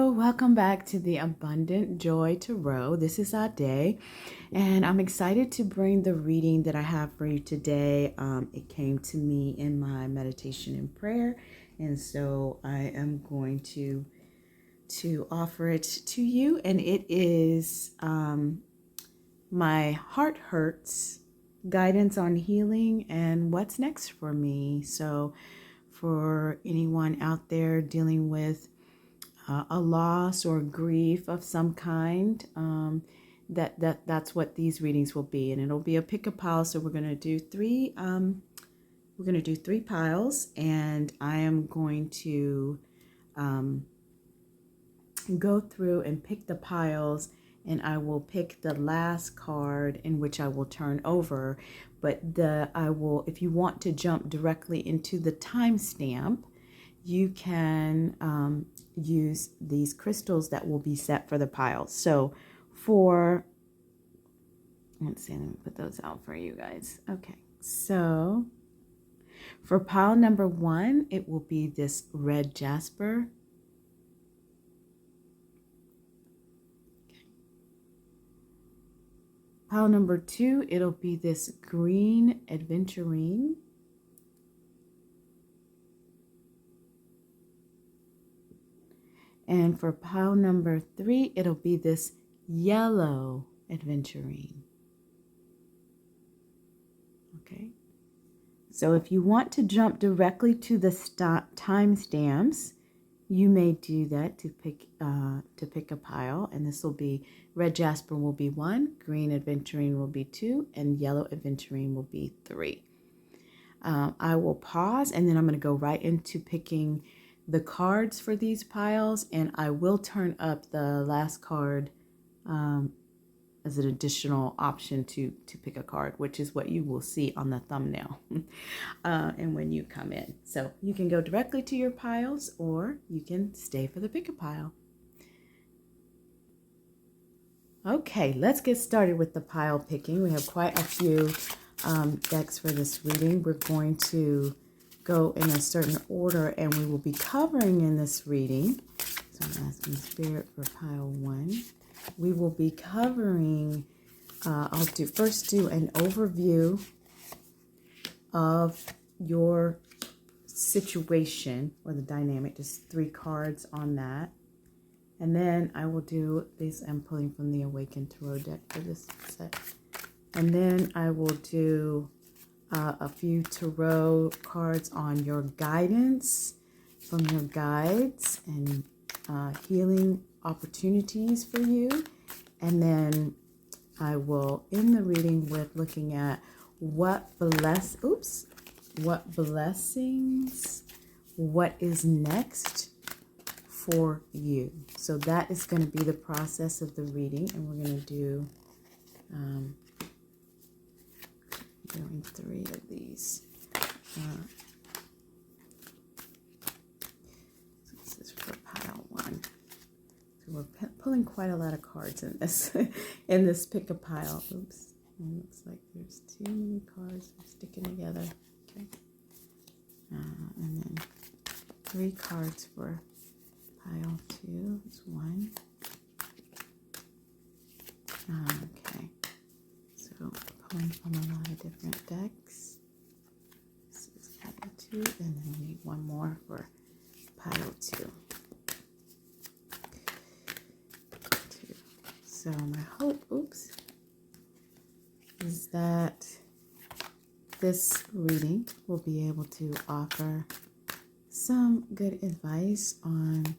Hello, welcome back to the Abundant Joy Tarot. This is Ade, and I'm excited to bring the reading that I have for you today. It came to me in my meditation and prayer, and so I am going to offer it to you. And it is My Heart Hurts, Guidance on Healing and What's Next for Me. So for anyone out there dealing with a loss or grief of some kind, that's what these readings will be, and it'll be a pick a pile. So we're going to do three piles, and I am going to go through and pick the piles, and I will pick the last card in which I will turn over. But if you want to jump directly into the timestamp, you can use these crystals that will be set for the piles. So let me put those out for you guys. Okay, so for pile number 1, it will be this red Jasper. Okay. Pile number 2, it'll be this green Aventurine. And for pile number 3, it'll be this yellow Aventurine. Okay. So if you want to jump directly to the timestamps, you may do that to pick a pile. And this will be red Jasper will be 1, green Aventurine will be 2, and yellow Aventurine will be 3. I will pause, and then I'm going to go right into picking the cards for these piles, and I will turn up the last card as an additional option to pick a card, which is what you will see on the thumbnail and when you come in. So you can go directly to your piles, or you can stay for the pick a pile. Okay, let's get started with the pile picking. We have quite a few decks for this reading. We're going to go in a certain order, and we will be covering in this reading. So I'm asking Spirit for pile 1. We will be covering, I'll first do an overview of your situation or the dynamic, just 3 cards on that. And then I will do this. I'm pulling from the Awaken Tarot deck for this set. And then I will do a few tarot cards on your guidance from your guides and healing opportunities for you. And then I will end the reading with looking at what blessings, what is next for you. So that is going to be the process of the reading, and we're going to do doing 3 of these. So this is for pile 1. So we're pulling quite a lot of cards in this in this pick a pile. Oops, it looks like there's too many cards sticking together. Okay, and then 3 cards for pile 2. It's 1. Okay, so pulling from a lot of different decks. This is pile 2, and then we need one more for pile 2. So my hope, is that this reading will be able to offer some good advice on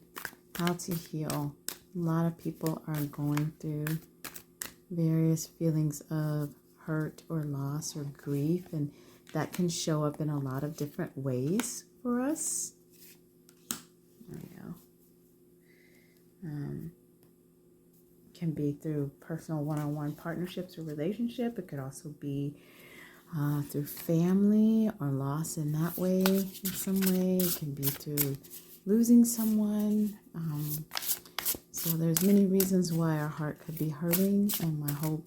how to heal. A lot of people are going through various feelings of hurt or loss or grief, and that can show up in a lot of different ways for us. There we go. Can be through personal one-on-one partnerships or relationship. It could also be through family or loss in that way, in some way. It can be through losing someone. So there's many reasons why our heart could be hurting, and my hope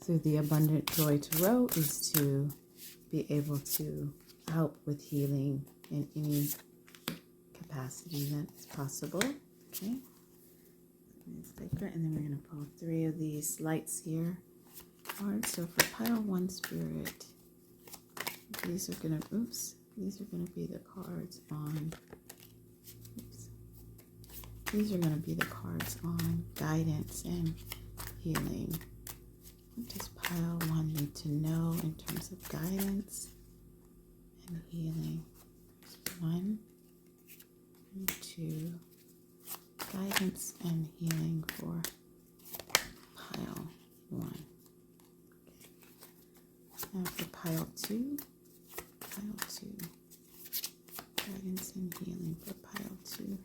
through the Abundant Joy Tarot is to be able to help with healing in any capacity that's possible. Okay. Sacred, and then we're going to pull 3 of these light seer cards. So for pile 1 spirit, these are going to, these are going to be the cards on, these are going to be the cards on guidance and healing. What does pile 1 need to know in terms of guidance and healing? There's 1 and 2. Guidance and healing for pile 1. Okay. Now for pile 2. Guidance and healing for pile 2.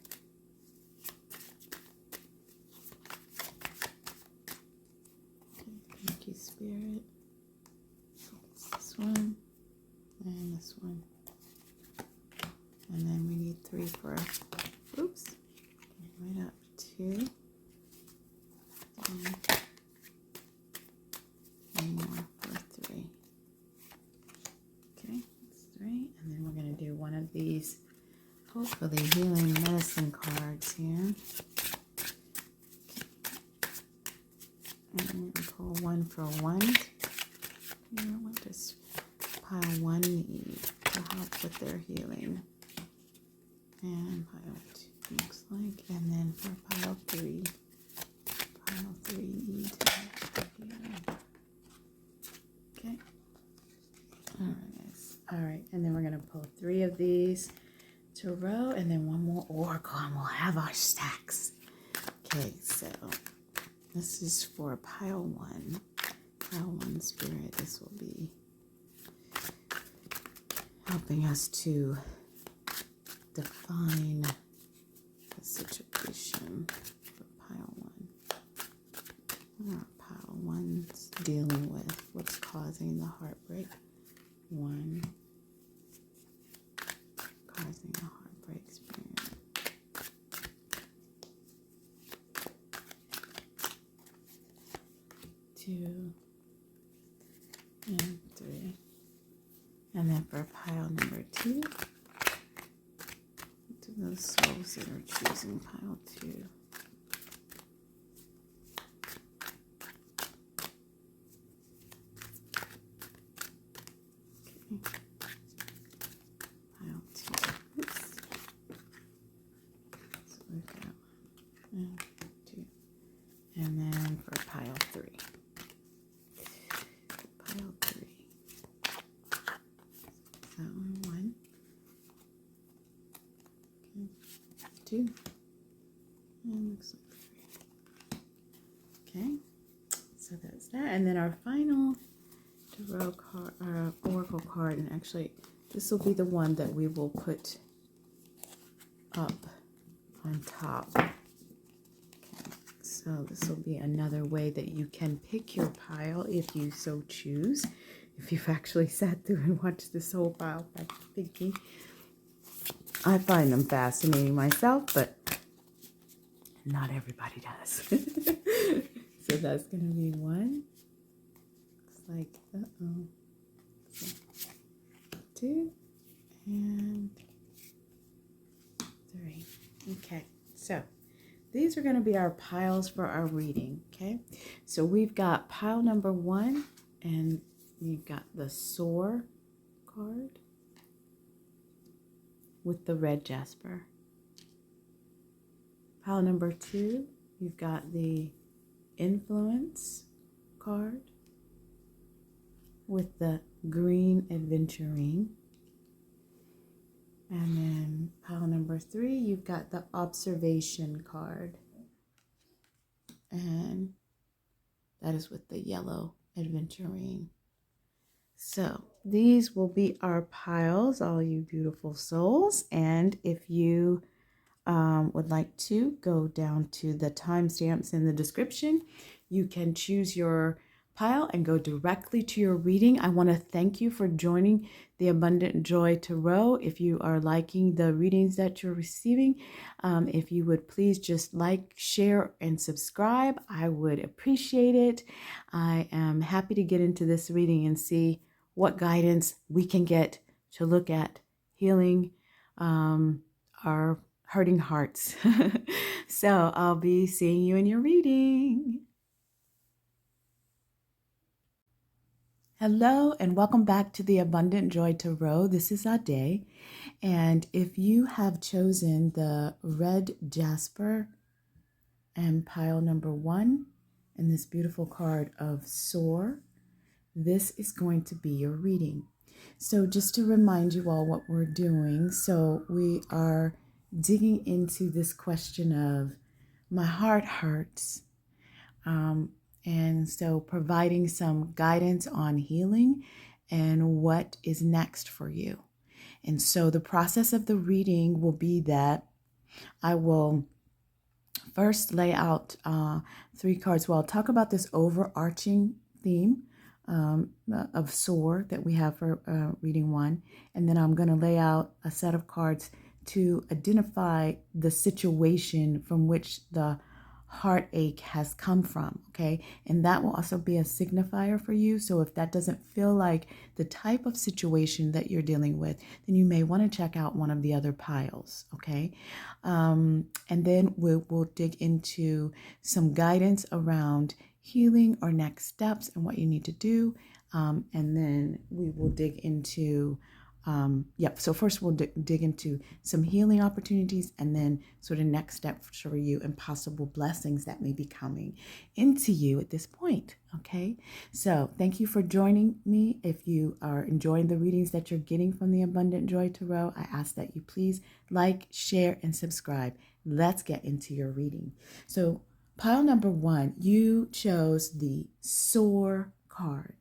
Okay, thank you, Spirit. It's this one and this one. And then we need 3 for, right up 2. And more for 3. Okay, that's 3. And then we're going to do one of these, hopefully, healing medicine cards here. Okay. And we pull 1 for 1. Here, what does pile 1 need to help with their healing? And pile 2 looks like, and then for pile 3 needs healing. Okay. All right, and then we're gonna pull 3 of these tarot, and then 1 more oracle, and we'll have our stacks. Okay, so this is for pile 1. Pile 1 spirit. This will be helping us to define the situation for pile 1. What are pile 1's dealing with? What's causing the heartbreak? 1 causing the heartbreak spirit. 2 and 3. And then for pile number 2, to those souls that are choosing pile 2. Okay. Pile 2. So we've got 1, 2. And then for pile 3. Pile 3. That one. 2. And looks like 3. Okay. So that's that. And then our final tarot card, oracle card, and actually this will be the one that we will put up on top. Okay. So this will be another way that you can pick your pile if you so choose. If you've actually sat through and watched this whole pile picking. I find them fascinating myself, but not everybody does. So that's going to be 1. Looks like, 2 and 3. Okay, so these are going to be our piles for our reading, okay? So we've got pile number 1, and you've got the Soar card with the red Jasper. Pile number 2, you've got the Influence card with the green Aventurine. And then pile number 3, you've got the Observation card. And that is with the yellow Aventurine. So these will be our piles, all you beautiful souls. And if you would like to go down to the timestamps in the description, you can choose your pile and go directly to your reading. I want to thank you for joining the Abundant Joy Tarot. If you are liking the readings that you're receiving, if you would please just like, share, and subscribe, I would appreciate it. I am happy to get into this reading and see what guidance we can get to look at healing our hurting hearts. So I'll be seeing you in your reading. Hello and welcome back to the Abundant Joy Tarot. This is Ade. And if you have chosen the red Jasper and pile number 1 and this beautiful card of Soar, this is going to be your reading. So just to remind you all what we're doing, so we are digging into this question of my heart hurts. And so providing some guidance on healing and what is next for you. And so the process of the reading will be that I will first lay out 3 cards. Well, I'll talk about this overarching theme of Soar that we have for reading 1. And then I'm going to lay out a set of cards to identify the situation from which the heartache has come from, okay? And that will also be a signifier for you. So if that doesn't feel like the type of situation that you're dealing with, then you may want to check out one of the other piles, okay? And then we'll dig into some guidance around healing or next steps and what you need to do. And then we will dig into so first we'll dig into some healing opportunities and then sort of next steps for you and possible blessings that may be coming into you at this point. Okay, so thank you for joining me. If you are enjoying the readings that you're getting from the Abundant Joy Tarot, I ask that you please like, share, and subscribe. Let's get into your reading. So pile number 1, you chose the Soar card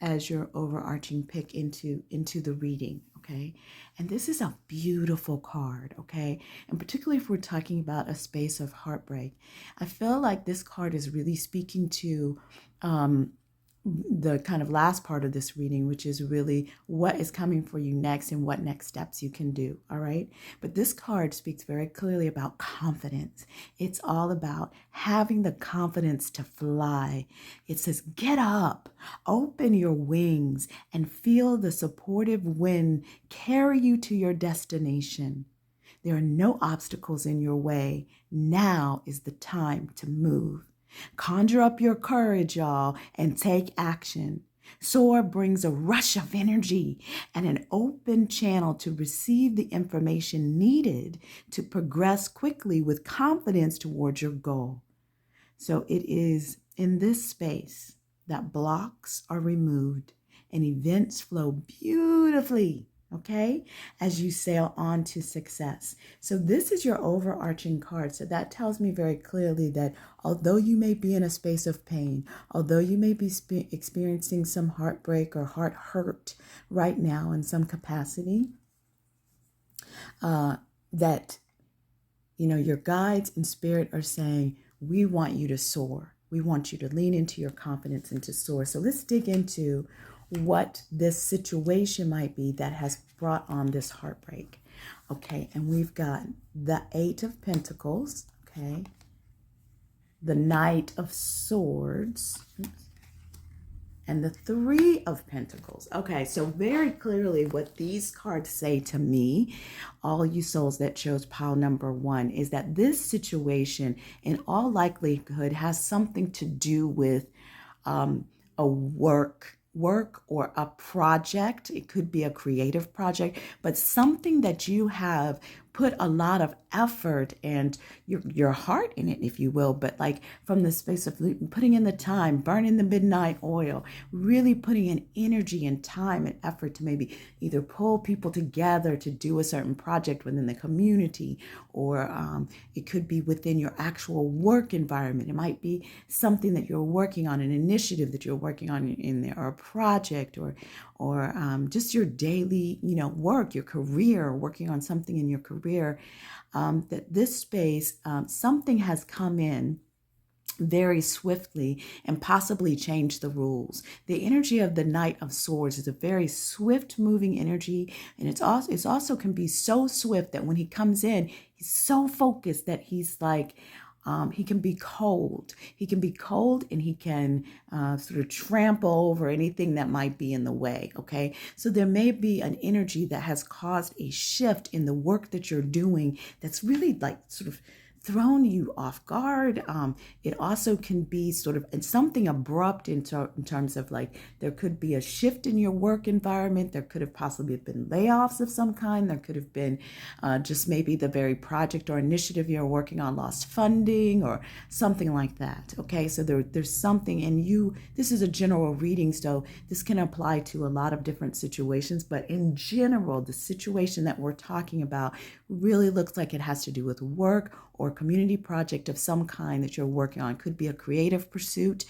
as your overarching pick into the reading, okay? And this is a beautiful card, okay? And particularly if we're talking about a space of heartbreak, I feel like this card is really speaking to the kind of last part of this reading, which is really what is coming for you next and what next steps you can do, all right? But this card speaks very clearly about confidence. It's all about having the confidence to fly. It says, get up, open your wings, and feel the supportive wind carry you to your destination. There are no obstacles in your way. Now is the time to move. Conjure up your courage, y'all, and take action. Soar brings a rush of energy and an open channel to receive the information needed to progress quickly with confidence towards your goal. So it is in this space that blocks are removed and events flow beautifully, okay, as you sail on to success. So this is your overarching card. So that tells me very clearly that although you may be in a space of pain, although you may be experiencing some heartbreak or heart hurt right now in some capacity, that, you know, your guides and spirit are saying, we want you to soar. We want you to lean into your confidence and to soar. So let's dig into what this situation might be that has brought on this heartbreak. Okay, and we've got the 8 of Pentacles, okay, the Knight of Swords, and the 3 of Pentacles. Okay, so very clearly what these cards say to me, all you souls that chose pile number 1, is that this situation in all likelihood has something to do with a work or a project. It could be a creative project, but something that you have put a lot of effort and your heart in it, if you will, but like from the space of putting in the time, burning the midnight oil, really putting in energy and time and effort to maybe either pull people together to do a certain project within the community, or it could be within your actual work environment. It might be something that you're working on, an initiative that you're working on in there, or a project, or just your daily, work, your career, working on something in your career. That this space, something has come in very swiftly and possibly change the rules. The energy of the Knight of Swords is a very swift moving energy, and it's also can be so swift that when he comes in, he's so focused that he's like He can be cold. He can be cold, and he can sort of trample over anything that might be in the way, okay? So there may be an energy that has caused a shift in the work that you're doing that's really like sort of thrown you off guard. It also can be sort of something abrupt in terms of like there could be a shift in your work environment. There could have possibly been layoffs of some kind. There could have been just maybe the very project or initiative you're working on lost funding or something like that. Okay, so there's something, and this is a general reading, so this can apply to a lot of different situations, but in general, the situation that we're talking about really looks like it has to do with work or community project of some kind that you're working on. It could be a creative pursuit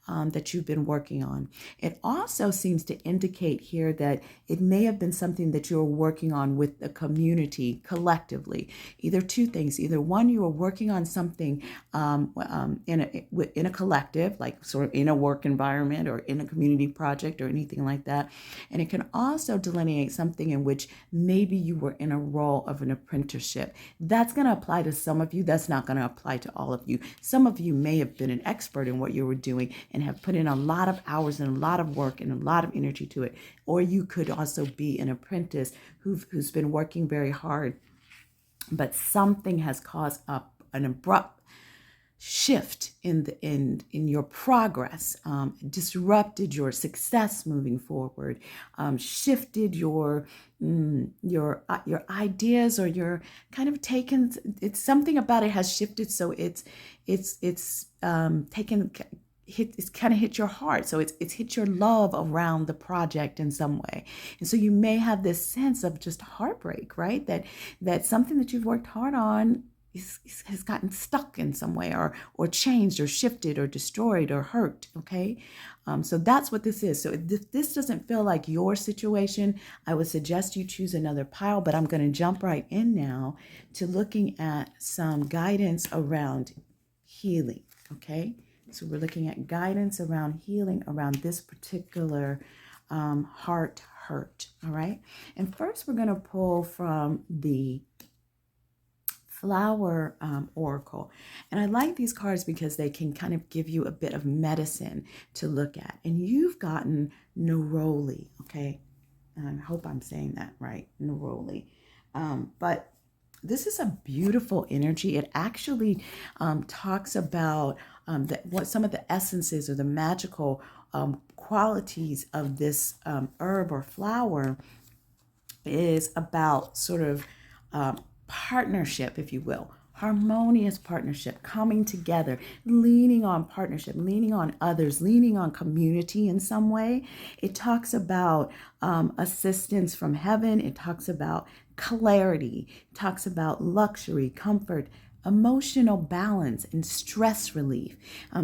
that you've been working on. It also seems to indicate here that it may have been something that you're working on with the community collectively. Either two things. Either one, you were working on something in a collective, like sort of in a work environment or in a community project or anything like that. And it can also delineate something in which maybe you were in a role of an apprenticeship. That's going to apply to some of you. That's not going to apply to all of you. Some of you may have been an expert in what you were doing and have put in a lot of hours and a lot of work and a lot of energy to it. Or you could also be an apprentice who's been working very hard, but something has caused an abrupt shift in your progress, disrupted your success moving forward, shifted your ideas, or your kind of taken. It's something about it has shifted, so it's taken. It's kind of hit your heart, so it's hit your love around the project in some way, and so you may have this sense of just heartbreak, right? That something that you've worked hard on has gotten stuck in some way, or changed, or shifted, or destroyed, or hurt. Okay, so that's what this is. So if this doesn't feel like your situation, I would suggest you choose another pile. But I'm going to jump right in now to looking at some guidance around healing. Okay. So we're looking at guidance around healing around this particular heart hurt. All right. And first, we're going to pull from the Flower Oracle. And I like these cards because they can kind of give you a bit of medicine to look at. And you've gotten neroli. Okay. And I hope I'm saying that right. Neroli. But this is a beautiful energy. It actually talks about what some of the essences or the magical qualities of this herb or flower is about, sort of partnership, if you will. Harmonious partnership, coming together, leaning on partnership, leaning on others, leaning on community in some way. It talks about assistance from heaven. It talks about clarity. It talks about luxury, comfort, emotional balance, and stress relief.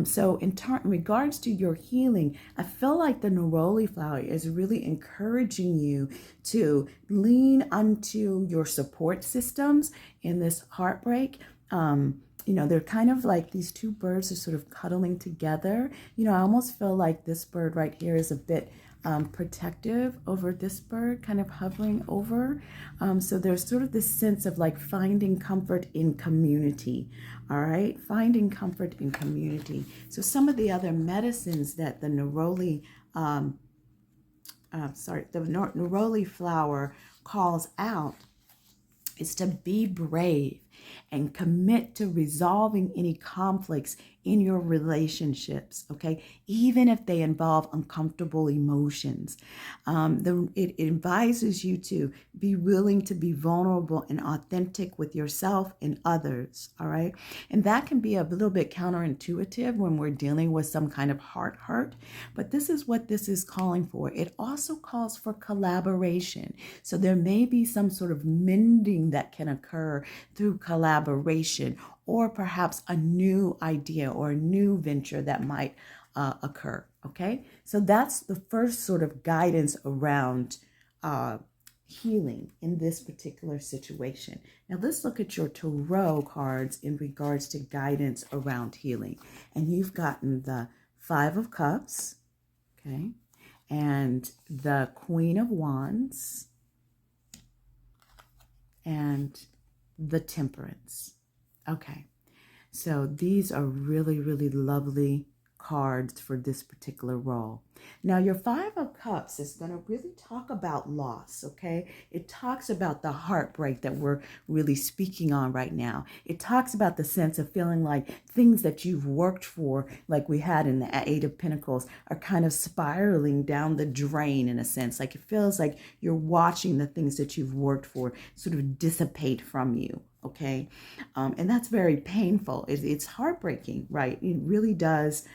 So in regards to your healing, I feel like the neroli flower is really encouraging you to lean onto your support systems in this heartbreak. They're kind of like these two birds are sort of cuddling together. I almost feel like this bird right here is a bit protective over this bird, kind of hovering over. So there's sort of this sense of like finding comfort in community. All right, finding comfort in community. So some of the other medicines that the neroli, neroli flower calls out is to be brave and commit to resolving any conflicts in your relationships, okay? Even if they involve uncomfortable emotions. It advises you to be willing to be vulnerable and authentic with yourself and others, all right? And that can be a little bit counterintuitive when we're dealing with some kind of heart hurt, but this is what this is calling for. It also calls for collaboration. So there may be some sort of mending that can occur through collaboration, or perhaps a new idea or a new venture that might occur, okay? So that's the first sort of guidance around healing in this particular situation. Now let's look at your tarot cards in regards to guidance around healing. And you've gotten the Five of Cups, okay? And the Queen of Wands and the Temperance. Okay, So these are really, really lovely cards for this particular role. Now, your Five of Cups is going to really talk about loss, okay? It talks about the heartbreak that we're really speaking on right now. It talks about the sense of feeling like things that you've worked for, like we had in the Eight of Pentacles, are kind of spiraling down the drain in a sense. Like it feels like you're watching the things that you've worked for sort of dissipate from you, okay? And that's very painful. It's heartbreaking, right? It really does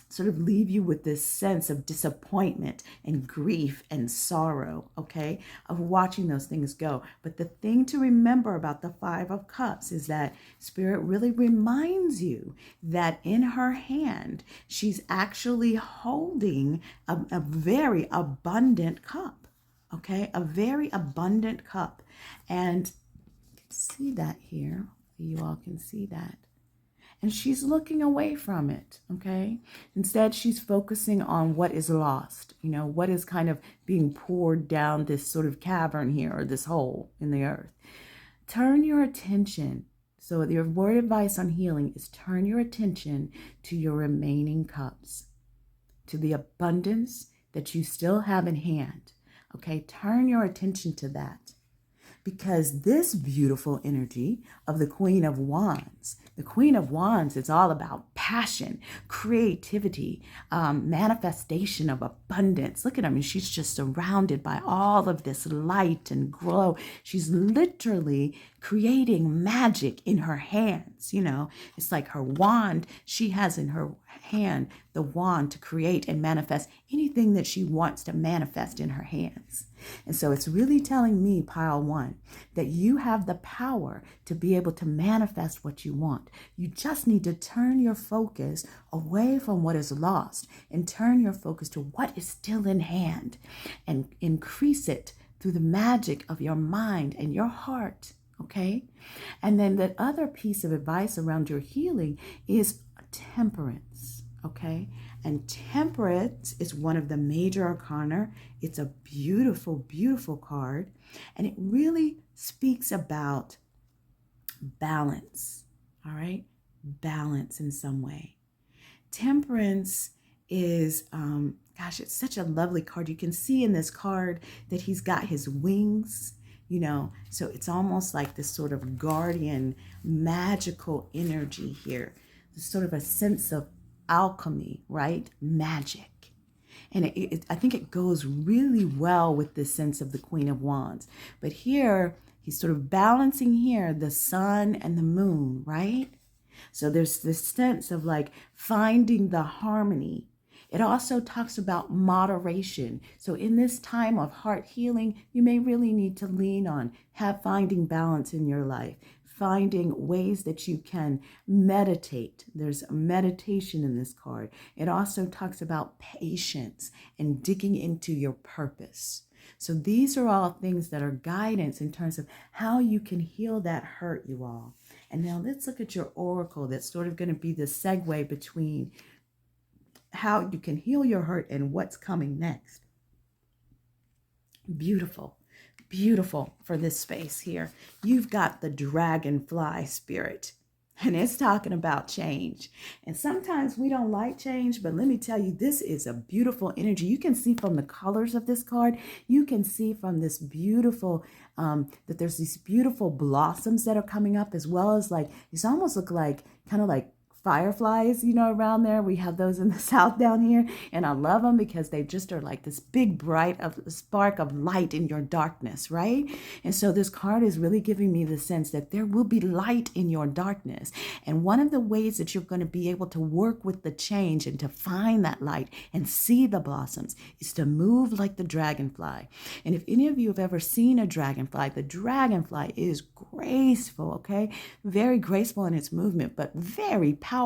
sort of leave you with this sense of disappointment and grief and sorrow, okay, of watching those things go. But the thing to remember about the Five of Cups is that Spirit really reminds you that in her hand, she's actually holding a very abundant cup, okay, a very abundant cup. And you can see that here. You all can see that. And she's looking away from it, okay? Instead, she's focusing on what is lost, what is kind of being poured down this sort of cavern here, or this hole in the earth. Turn your attention. So your word advice on healing is turn your attention to your remaining cups, to the abundance that you still have in hand, okay? Turn your attention to that. Because this beautiful energy of the Queen of Wands, the Queen of Wands is all about passion, creativity, manifestation of abundance. Look at her. I mean, she's just surrounded by all of this light and glow. She's literally creating magic in her hands. It's like her wand. She has in her hand the wand to create and manifest anything that she wants to manifest in her hands. And so it's really telling me, pile one, that you have the power to be able to manifest what you want. You just need to turn your focus away from what is lost and turn your focus to what is still in hand and increase it through the magic of your mind and your heart. Okay? And then the other piece of advice around your healing is temperance. Okay? And temperance is one of the major arcana. It's a beautiful, beautiful card. And it really speaks about balance. All right? Balance in some way. Temperance is, it's such a lovely card. You can see in this card that he's got his wings. So it's almost like this sort of guardian, magical energy here. There's sort of a sense of alchemy, right? Magic. And I think it goes really well with this sense of the Queen of Wands. But here, he's sort of balancing here the sun and the moon, right? So there's this sense of like finding the harmony. It also talks about moderation. So in this time of heart healing, you may really need to lean on finding balance in your life, finding ways that you can meditate. There's a meditation in this card. It also talks about patience and digging into your purpose. So these are all things that are guidance in terms of how you can heal that hurt, you all. And now let's look at your oracle. That's sort of going to be the segue between how you can heal your hurt and what's coming next. Beautiful, beautiful for this space here. You've got the dragonfly spirit, and it's talking about change. And sometimes we don't like change, but let me tell you, this is a beautiful energy. You can see from the colors of this card, you can see from this beautiful, that there's these beautiful blossoms that are coming up, as well as like, it's almost look like, kind of like fireflies, around there. We have those in the south down here, and I love them because they just are like this big bright spark of light in your darkness, right? And so this card is really giving me the sense that there will be light in your darkness. And one of the ways that you're going to be able to work with the change and to find that light and see the blossoms is to move like the dragonfly. And if any of you have ever seen a dragonfly, the dragonfly is graceful, okay? Very graceful in its movement, but very powerful.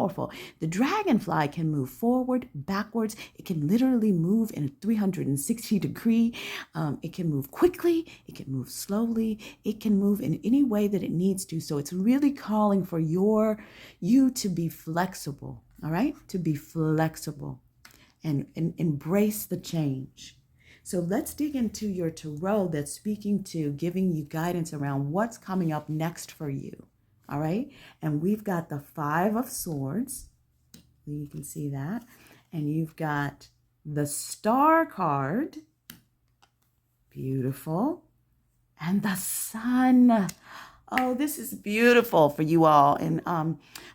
The dragonfly can move forward, backwards. It can literally move in a 360 degree. It can move quickly. It can move slowly. It can move in any way that it needs to. So it's really calling for you to be flexible, all right? To be flexible and embrace the change. So let's dig into your tarot that's speaking to, giving you guidance around what's coming up next for you. All right. And we've got the Five of Swords. You can see that. And you've got the Star card. Beautiful. And the Sun. Oh, this is beautiful for you all in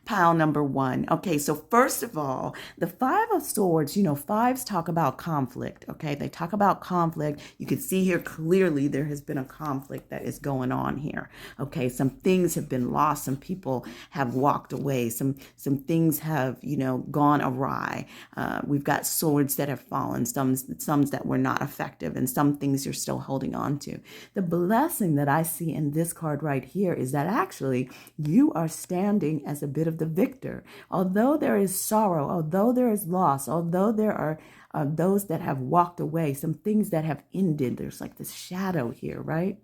pile number 1. Okay, so first of all, the Five of Swords, fives talk about conflict, okay? They talk about conflict. You can see here clearly there has been a conflict that is going on here, okay? Some things have been lost. Some people have walked away. Some things have, gone awry. We've got swords that have fallen, some that were not effective, and some things you're still holding on to. The blessing that I see in this card right here is that actually you are standing as a bit of the victor. Although there is sorrow, although there is loss, although there are those that have walked away, some things that have ended, there's like this shadow here, right?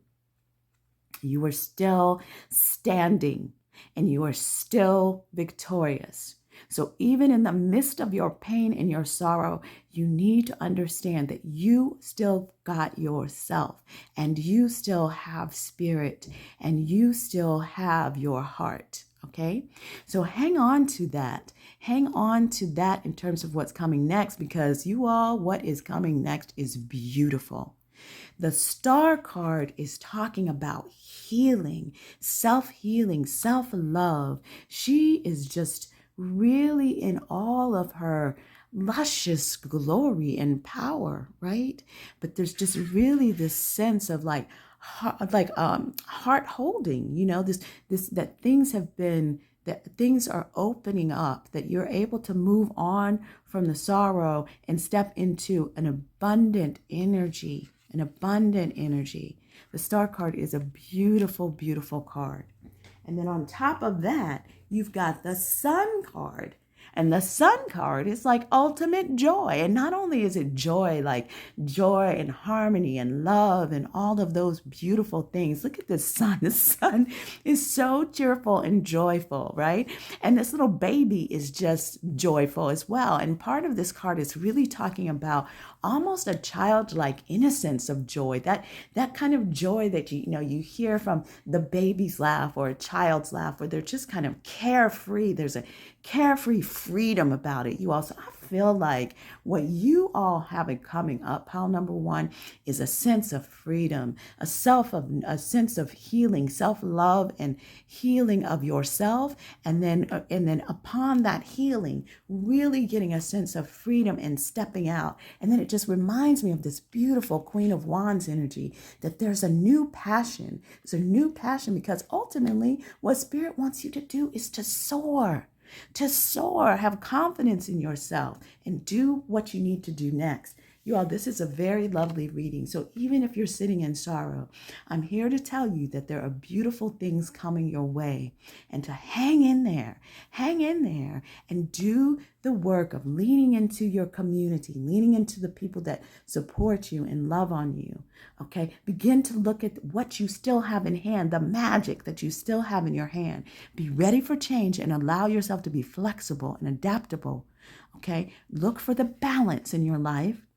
You are still standing and you are still victorious. So even in the midst of your pain and your sorrow, you need to understand that you still got yourself and you still have spirit and you still have your heart. Okay, so hang on to that. Hang on to that in terms of what's coming next, because what is coming next is beautiful. The Star card is talking about healing, self-healing, self-love. She is just really in all of her luscious glory and power, right? But there's just really this sense of heart holding, that things are opening up, that you're able to move on from the sorrow and step into an abundant energy. The Star card is a beautiful, beautiful card. And then on top of that, you've got the Sun card. And the Sun card is like ultimate joy. And not only is it joy, like joy and harmony and love and all of those beautiful things. Look at the Sun. The Sun is so cheerful and joyful, right? And this little baby is just joyful as well. And part of this card is really talking about almost a childlike innocence of joy. That kind of joy that you hear from the baby's laugh or a child's laugh, where they're just kind of carefree. There's a carefree freedom about it. I feel like what you all have in coming up, pile number 1, is a sense of freedom, a sense of healing, self-love and healing of yourself. And then upon that healing, really getting a sense of freedom and stepping out. And then it just reminds me of this beautiful Queen of Wands energy, that there's a new passion. There's a new passion because ultimately what Spirit wants you to do is to soar. Have confidence in yourself, and do what you need to do next. You all, this is a very lovely reading. So even if you're sitting in sorrow, I'm here to tell you that there are beautiful things coming your way, and to hang in there and do the work of leaning into your community, leaning into the people that support you and love on you. Okay, begin to look at what you still have in hand, the magic that you still have in your hand. Be ready for change and allow yourself to be flexible and adaptable. Okay, look for the balance in your life.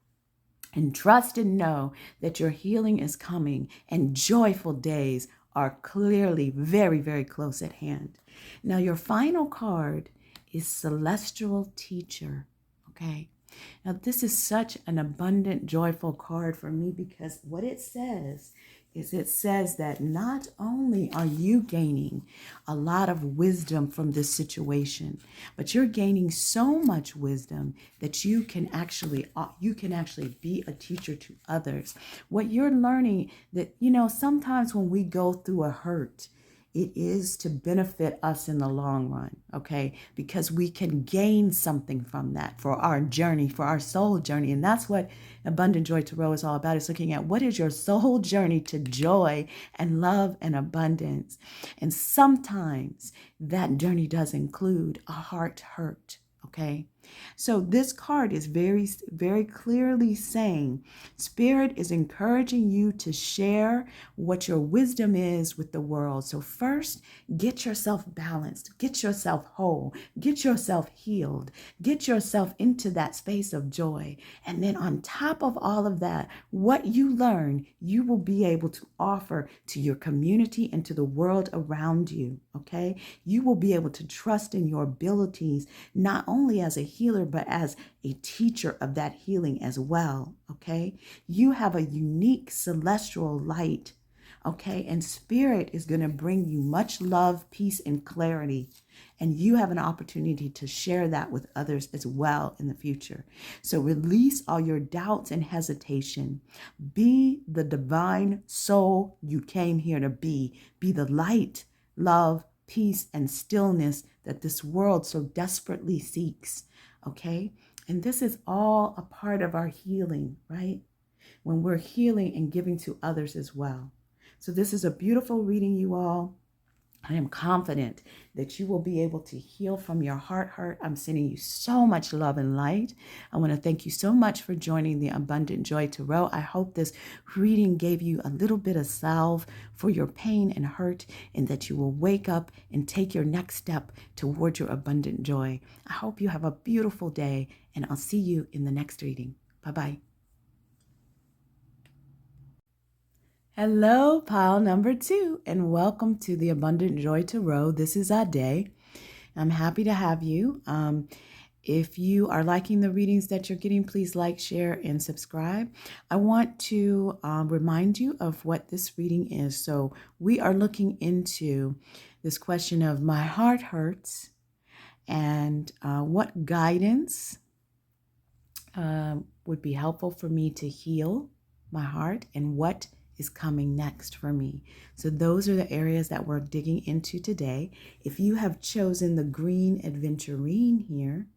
And trust and know that your healing is coming and joyful days are clearly very, very close at hand. Now, your final card is Celestial Teacher, okay? Now, this is such an abundant, joyful card for me, because what it says is it says that not only are you gaining a lot of wisdom from this situation, but you're gaining so much wisdom that you can actually be a teacher to others. What you're learning, that, sometimes when we go through a hurt, it is to benefit us in the long run, okay? Because we can gain something from that for our journey, for our soul journey. And that's what Abundant Joy Tarot is all about. It's looking at what is your soul journey to joy and love and abundance. And sometimes that journey does include a heart hurt, okay? So this card is very, very clearly saying Spirit is encouraging you to share what your wisdom is with the world. So first, get yourself balanced, get yourself whole, get yourself healed, get yourself into that space of joy. And then on top of all of that, what you learn, you will be able to offer to your community and to the world around you, okay? You will be able to trust in your abilities, not only as a healer, but as a teacher of that healing as well, okay? You have a unique celestial light, okay? And Spirit is going to bring you much love, peace, and clarity. And you have an opportunity to share that with others as well in the future. So release all your doubts and hesitation. Be the divine soul you came here to be. Be the light, love, peace, and stillness that this world so desperately seeks, okay? And this is all a part of our healing, right? When we're healing and giving to others as well. So this is a beautiful reading, you all. I am confident that you will be able to heal from your heart hurt. I'm sending you so much love and light. I want to thank you so much for joining the Abundant Joy Tarot. I hope this reading gave you a little bit of salve for your pain and hurt, and that you will wake up and take your next step toward your abundant joy. I hope you have a beautiful day, and I'll see you in the next reading. Bye-bye. Hello, pile number 2, and welcome to the Abundant Joy Tarot. This is Ade. I'm happy to have you. If you are liking the readings that you're getting, please like, share, and subscribe. I want to remind you of what this reading is. So we are looking into this question of my heart hurts, and what guidance would be helpful for me to heal my heart, and what is coming next for me. So those are the areas that we're digging into today. If you have chosen the green Aventurine here,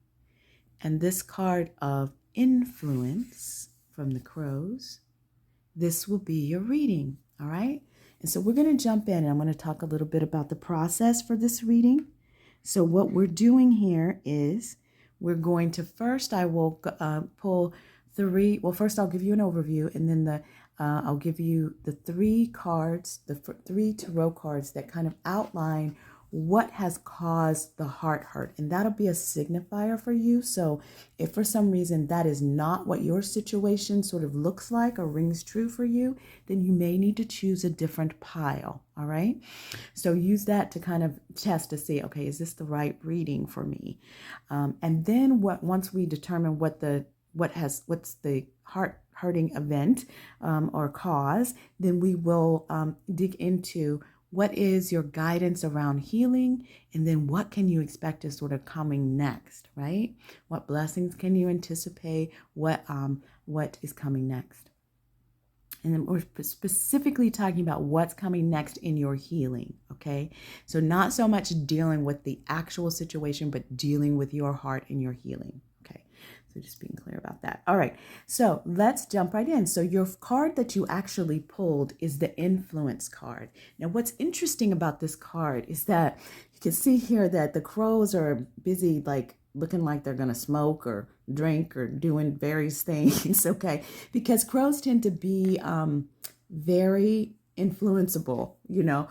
and this card of influence from the crows, this will be your reading, all right? And so we're going to jump in, and I'm going to talk a little bit about the process for this reading. So what we're doing here is we're going to first, I will pull 3. Well, first I'll give you an overview, and then I'll give you the 3 cards, the 3 tarot cards that kind of outline what has caused the heart hurt. And that'll be a signifier for you. So if for some reason that is not what your situation sort of looks like or rings true for you, then you may need to choose a different pile. All right. So use that to kind of test to see, okay, is this the right reading for me? And then once we determine what's the heart hurting event or cause, then we will dig into what is your guidance around healing, and then what can you expect is sort of coming next, right? What blessings can you anticipate? What is coming next? And then we're specifically talking about what's coming next in your healing, okay? So not so much dealing with the actual situation, but dealing with your heart and your healing, okay? So just being clear about that. All right, so let's jump right in. So your card that you actually pulled is the influence card. Now, what's interesting about this card is that you can see here that the crows are busy, like looking like they're going to smoke or drink or doing various things, okay? Because crows tend to be very influenceable, you know.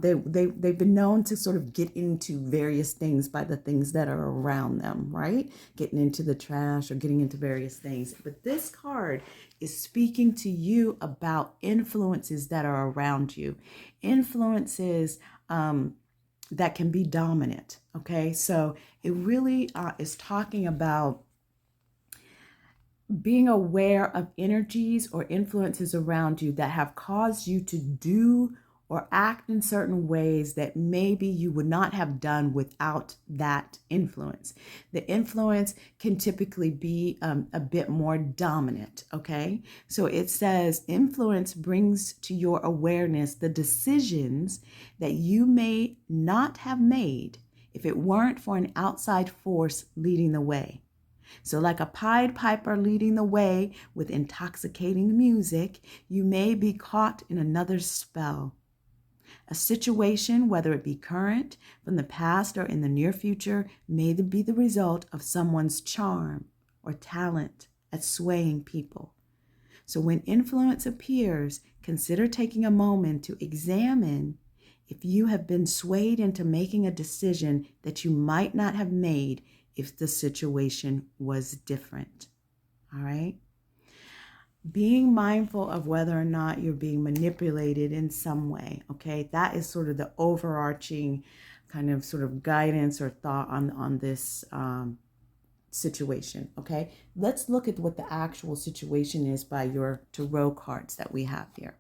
They've been known to sort of get into various things by the things that are around them, right? Getting into the trash or getting into various things. But this card is speaking to you about influences that are around you. Influences that can be dominant, okay? So it really is talking about being aware of energies or influences around you that have caused you to do or act in certain ways that maybe you would not have done without that influence. The influence can typically be a bit more dominant, okay? So it says influence brings to your awareness the decisions that you may not have made if it weren't for an outside force leading the way. So like a Pied Piper leading the way with intoxicating music, you may be caught in another's spell. A situation, whether it be current, from the past, or in the near future, may be the result of someone's charm or talent at swaying people. So when influence appears, consider taking a moment to examine if you have been swayed into making a decision that you might not have made if the situation was different. All right? Being mindful of whether or not you're being manipulated in some way, okay? That is sort of the overarching kind of sort of guidance or thought on this situation, okay? Let's look at what the actual situation is by your tarot cards that we have here.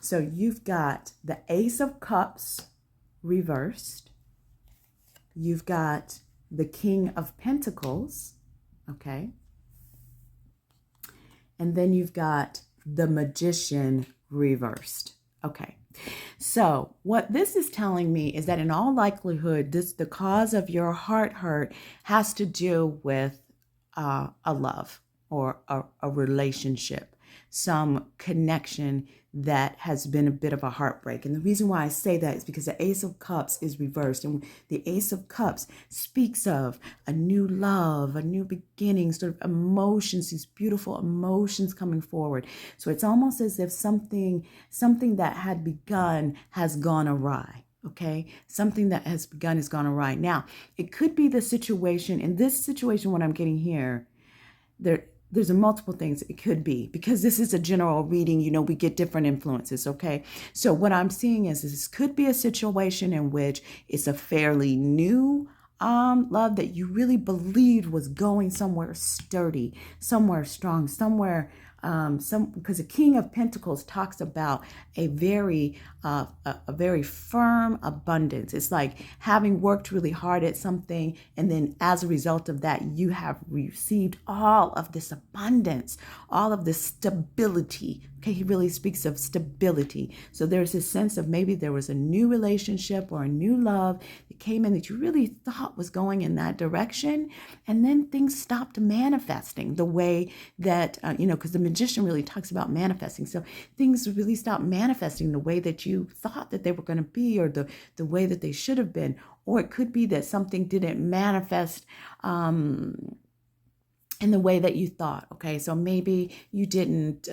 So you've got the Ace of Cups reversed. You've got the King of Pentacles, okay? And then you've got the Magician reversed. Okay. So what this is telling me is that in all likelihood, the cause of your heart hurt has to do with a love or a relationship, some connection that has been a bit of a heartbreak. And the reason why I say that is because the Ace of Cups is reversed. And the Ace of Cups speaks of a new love, a new beginning, sort of emotions, these beautiful emotions coming forward. So it's almost as if something that had begun has gone awry. Okay, something that has begun has gone awry. Now, it could be the situation. In this situation, what I'm getting here, there's a multiple things it could be, because this is a general reading. You know, we get different influences. Okay, so what I'm seeing is this could be a situation in which it's a fairly new love that you really believed was going somewhere sturdy, somewhere strong, somewhere because the King of Pentacles talks about a very firm abundance. It's like having worked really hard at something, and then as a result of that, you have received all of this abundance, all of this stability. Okay, he really speaks of stability. So there's this sense of maybe there was a new relationship or a new love that came in that you really thought was going in that direction, and then things stopped manifesting the way that, because the Magician really talks about manifesting. So things really stopped manifesting the way that you thought that they were going to be, or the way that they should have been. Or it could be that something didn't manifest in the way that you thought. Okay, so maybe you didn't,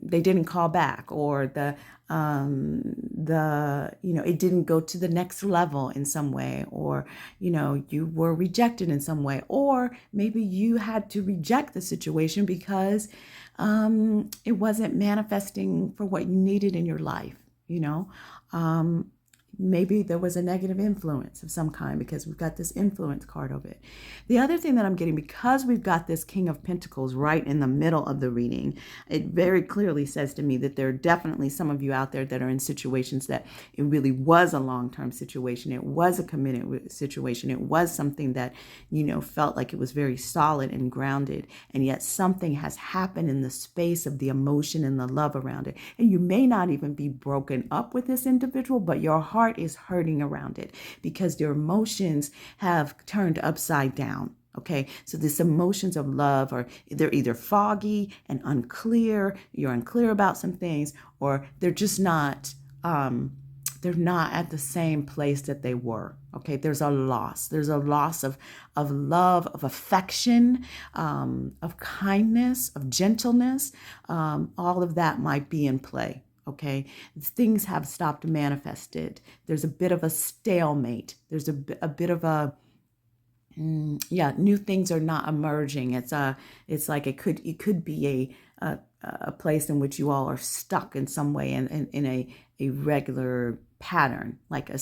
they didn't call back, or it didn't go to the next level in some way, or, you were rejected in some way, or maybe you had to reject the situation because it wasn't manifesting for what you needed in your life, Maybe there was a negative influence of some kind, because we've got this influence card of it. The other thing that I'm getting, because we've got this King of Pentacles right in the middle of the reading, it very clearly says to me that there are definitely some of you out there that are in situations that it really was a long-term situation. It was a committed situation. It was something that, felt like it was very solid and grounded. And yet something has happened in the space of the emotion and the love around it. And you may not even be broken up with this individual, but your heart is hurting around it because your emotions have turned upside down. Okay, so these emotions of love they're either foggy and unclear. You're unclear about some things, or they're just not. They're not at the same place that they were. Okay, there's a loss. There's a loss of love, of affection, of kindness, of gentleness. All of that might be in play. Okay, things have stopped manifested. There's a bit of a stalemate. There's a bit of a new things are not emerging. It's like it could be a place in which you all are stuck in some way in a regular pattern, like a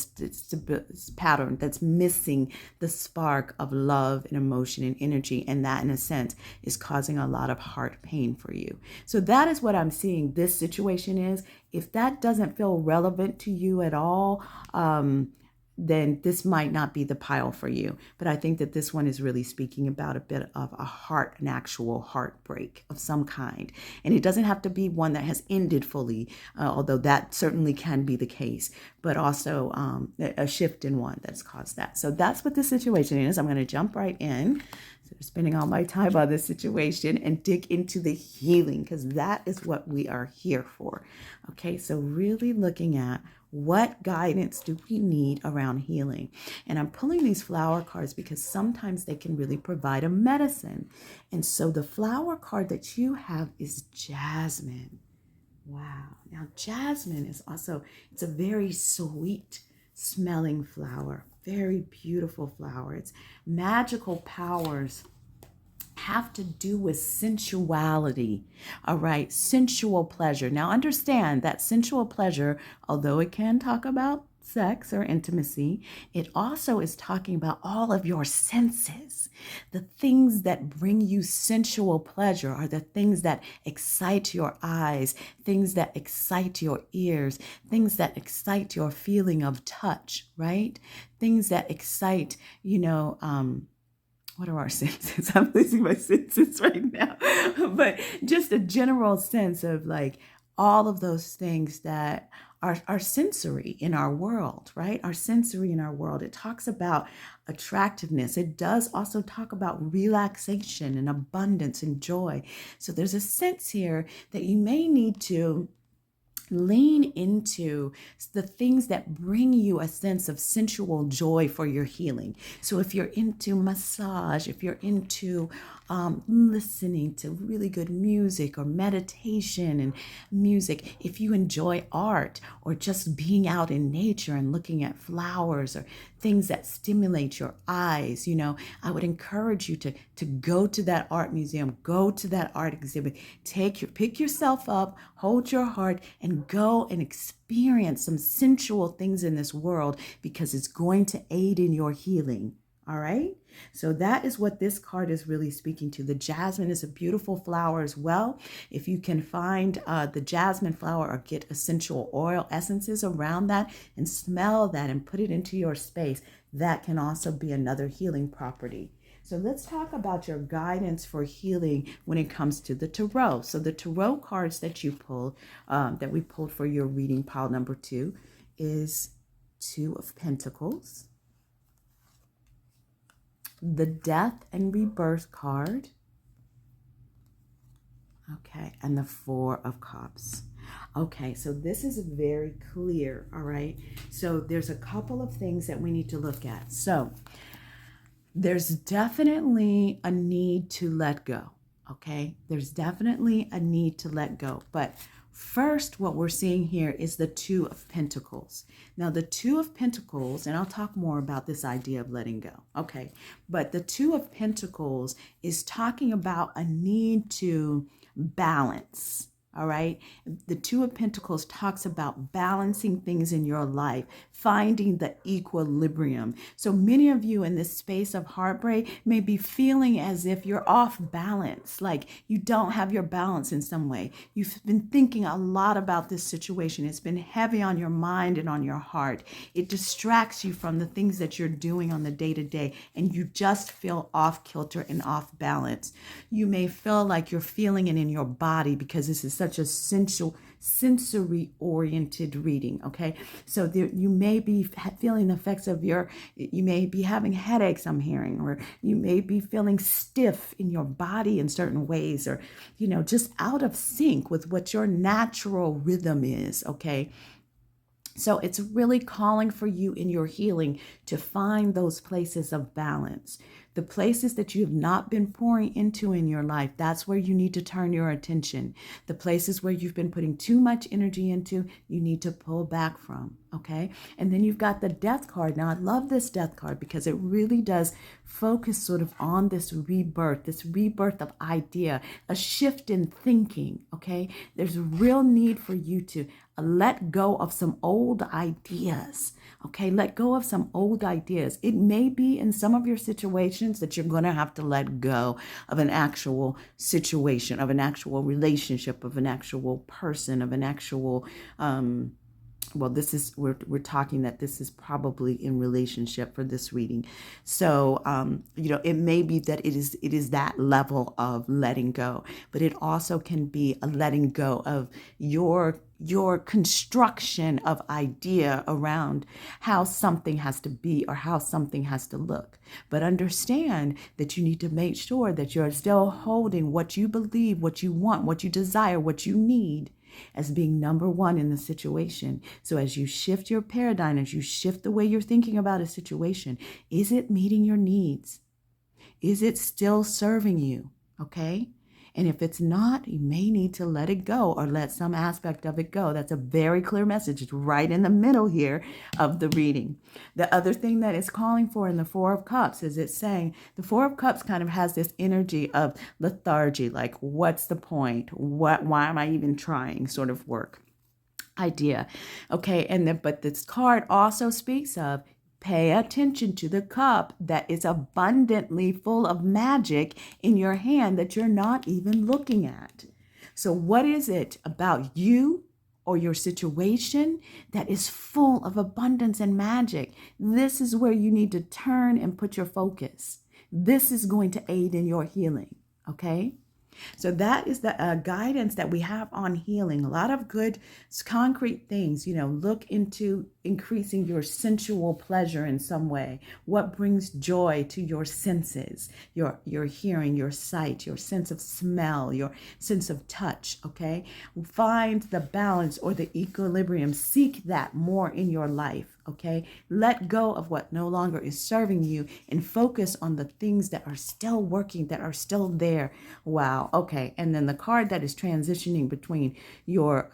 pattern that's missing the spark of love and emotion and energy, and that in a sense is causing a lot of heart pain for you. So that is what I'm seeing this situation is. If that doesn't feel relevant to you at all, then this might not be the pile for you. But I think that this one is really speaking about a bit of an actual heartbreak of some kind. And it doesn't have to be one that has ended fully, although that certainly can be the case, but also a shift in one that's caused that. So that's what the situation is. I'm going to jump right in. So spending all my time on this situation and dig into the healing, because that is what we are here for. Okay, so really looking at what guidance do we need around healing. And I'm pulling these flower cards because sometimes they can really provide a medicine. And so the flower card that you have is jasmine. Wow. Now jasmine is also, it's a very sweet smelling flower, very beautiful flower. Its magical powers have to do with sensuality, all right? Sensual pleasure. Now understand that sensual pleasure, although it can talk about sex or intimacy, it also is talking about all of your senses. The things that bring you sensual pleasure are the things that excite your eyes, things that excite your ears, things that excite your feeling of touch, right? Things that excite, what are our senses? I'm losing my senses right now. But just a general sense of like all of those things that are sensory in our world, right? Are sensory in our world. It talks about attractiveness. It does also talk about relaxation and abundance and joy. So there's a sense here that you may need to lean into the things that bring you a sense of sensual joy for your healing. So if you're into massage, if you're into listening to really good music or meditation and music, if you enjoy art or just being out in nature and looking at flowers or things that stimulate your eyes, I would encourage you to go to that art museum, go to that art exhibit, pick yourself up, hold your heart, and go and experience some sensual things in this world, because it's going to aid in your healing. All right. So that is what this card is really speaking to. The jasmine is a beautiful flower as well. If you can find the jasmine flower or get essential oil essences around that and smell that and put it into your space, that can also be another healing property. So let's talk about your guidance for healing when it comes to the tarot. So the tarot cards that you pulled, that we pulled for your reading pile number 2, is 2 of Pentacles, the Death and Rebirth card, okay, and the 4 of Cups. Okay, so this is very clear, all right? So there's a couple of things that we need to look at. So there's definitely a need to let go, okay? There's definitely a need to let go. But first, what we're seeing here is the 2 of Pentacles. Now, the 2 of Pentacles, and I'll talk more about this idea of letting go, okay? But the 2 of Pentacles is talking about a need to balance. All right. The 2 of Pentacles talks about balancing things in your life, finding the equilibrium. So many of you in this space of heartbreak may be feeling as if you're off balance, like you don't have your balance in some way. You've been thinking a lot about this situation. It's been heavy on your mind and on your heart. It distracts you from the things that you're doing on the day-to-day, and you just feel off kilter and off balance. You may feel like you're feeling it in your body because this is such a sensory oriented reading. Okay. So you may be feeling the effects of you may be having headaches, I'm hearing, or you may be feeling stiff in your body in certain ways, or, just out of sync with what your natural rhythm is. Okay. So it's really calling for you in your healing to find those places of balance. The places that you have not been pouring into in your life, that's where you need to turn your attention. The places where you've been putting too much energy into, you need to pull back from, okay? And then you've got the Death card. Now, I love this Death card because it really does focus sort of on this rebirth of idea, a shift in thinking, okay? There's a real need for you to let go of some old ideas, okay? Let go of some old ideas. It may be in some of your situations that you're going to have to let go of an actual situation, of an actual relationship, of an actual person, of an actual well, this is, we're talking that this is probably in relationship for this reading. So, it may be that it is that level of letting go, but it also can be a letting go of your construction of idea around how something has to be or how something has to look. But understand that you need to make sure that you're still holding what you believe, what you want, what you desire, what you need as being number one in the situation. So as you shift your paradigm, as you shift the way you're thinking about a situation, is it meeting your needs? Is it still serving you? Okay. And if it's not, you may need to let it go or let some aspect of it go. That's a very clear message. It's right in the middle here of the reading. The other thing that it's calling for in the Four of Cups is it's saying the Four of Cups kind of has this energy of lethargy, like what's the point? Why am I even trying sort of work idea. Okay. But this card also speaks of pay attention to the cup that is abundantly full of magic in your hand that you're not even looking at. So what is it about you or your situation that is full of abundance and magic? This is where you need to turn and put your focus. This is going to aid in your healing. Okay. So that is the guidance that we have on healing. A lot of good concrete things, look into increasing your sensual pleasure in some way. What brings joy to your senses, your hearing, your sight, your sense of smell, your sense of touch, okay? Find the balance or the equilibrium. Seek that more in your life, okay? Let go of what no longer is serving you and focus on the things that are still working, that are still there. Wow, okay. And then the card that is transitioning between your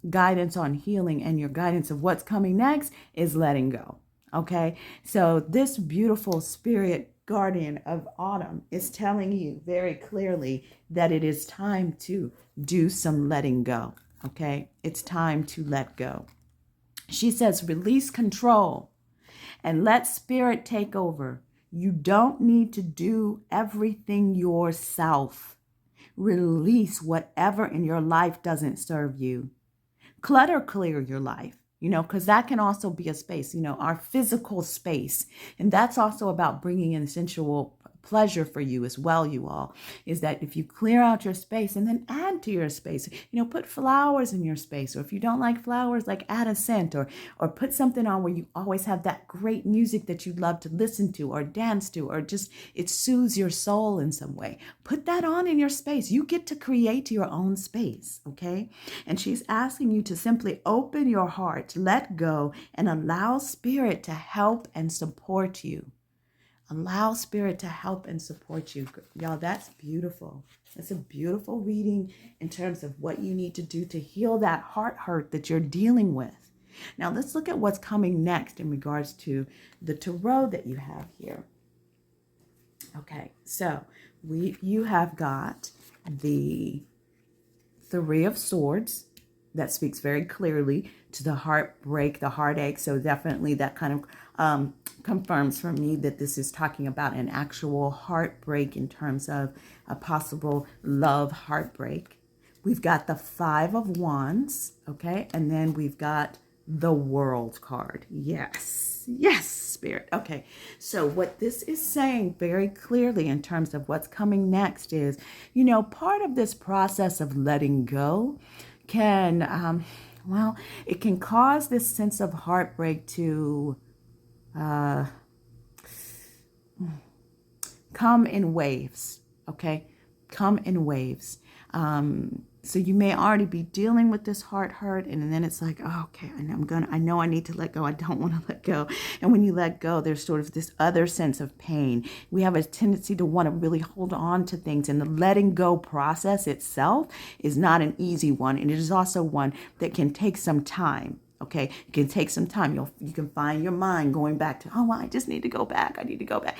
guidance on healing and your guidance of what's coming next is letting go. Okay. So this beautiful spirit guardian of autumn is telling you very clearly that it is time to do some letting go. Okay. It's time to let go. She says, release control and let spirit take over. You don't need to do everything yourself. Release whatever in your life doesn't serve you. Clutter clear your life, because that can also be a space, our physical space. And that's also about bringing in sensual pleasure for you as well, you all, is that if you clear out your space and then add to your space, put flowers in your space, or if you don't like flowers, like add a scent or put something on where you always have that great music that you love to listen to or dance to, or just it soothes your soul in some way. Put that on in your space. You get to create your own space, okay? And she's asking you to simply open your heart, let go, and allow spirit to help and support you. Allow spirit to help and support you. Y'all, that's beautiful. That's a beautiful reading in terms of what you need to do to heal that heart hurt that you're dealing with. Now, let's look at what's coming next in regards to the tarot that you have here. Okay, so you have got the Three of Swords. That speaks very clearly to the heartbreak, the heartache. So definitely that kind of confirms for me that this is talking about an actual heartbreak in terms of a possible love heartbreak. We've got the Five of Wands, okay? And then we've got the World card. Yes, Spirit. Okay, so what this is saying very clearly in terms of what's coming next is, part of this process of letting go can, it can cause this sense of heartbreak to come in waves, okay? Come in waves. So you may already be dealing with this heart hurt, and then it's like, oh, okay, I know I need to let go. I don't want to let go. And when you let go, there's sort of this other sense of pain. We have a tendency to want to really hold on to things, and the letting go process itself is not an easy one, and it is also one that can take some time. Okay, it can take some time. You can find your mind going back to, I just need to go back. I need to go back.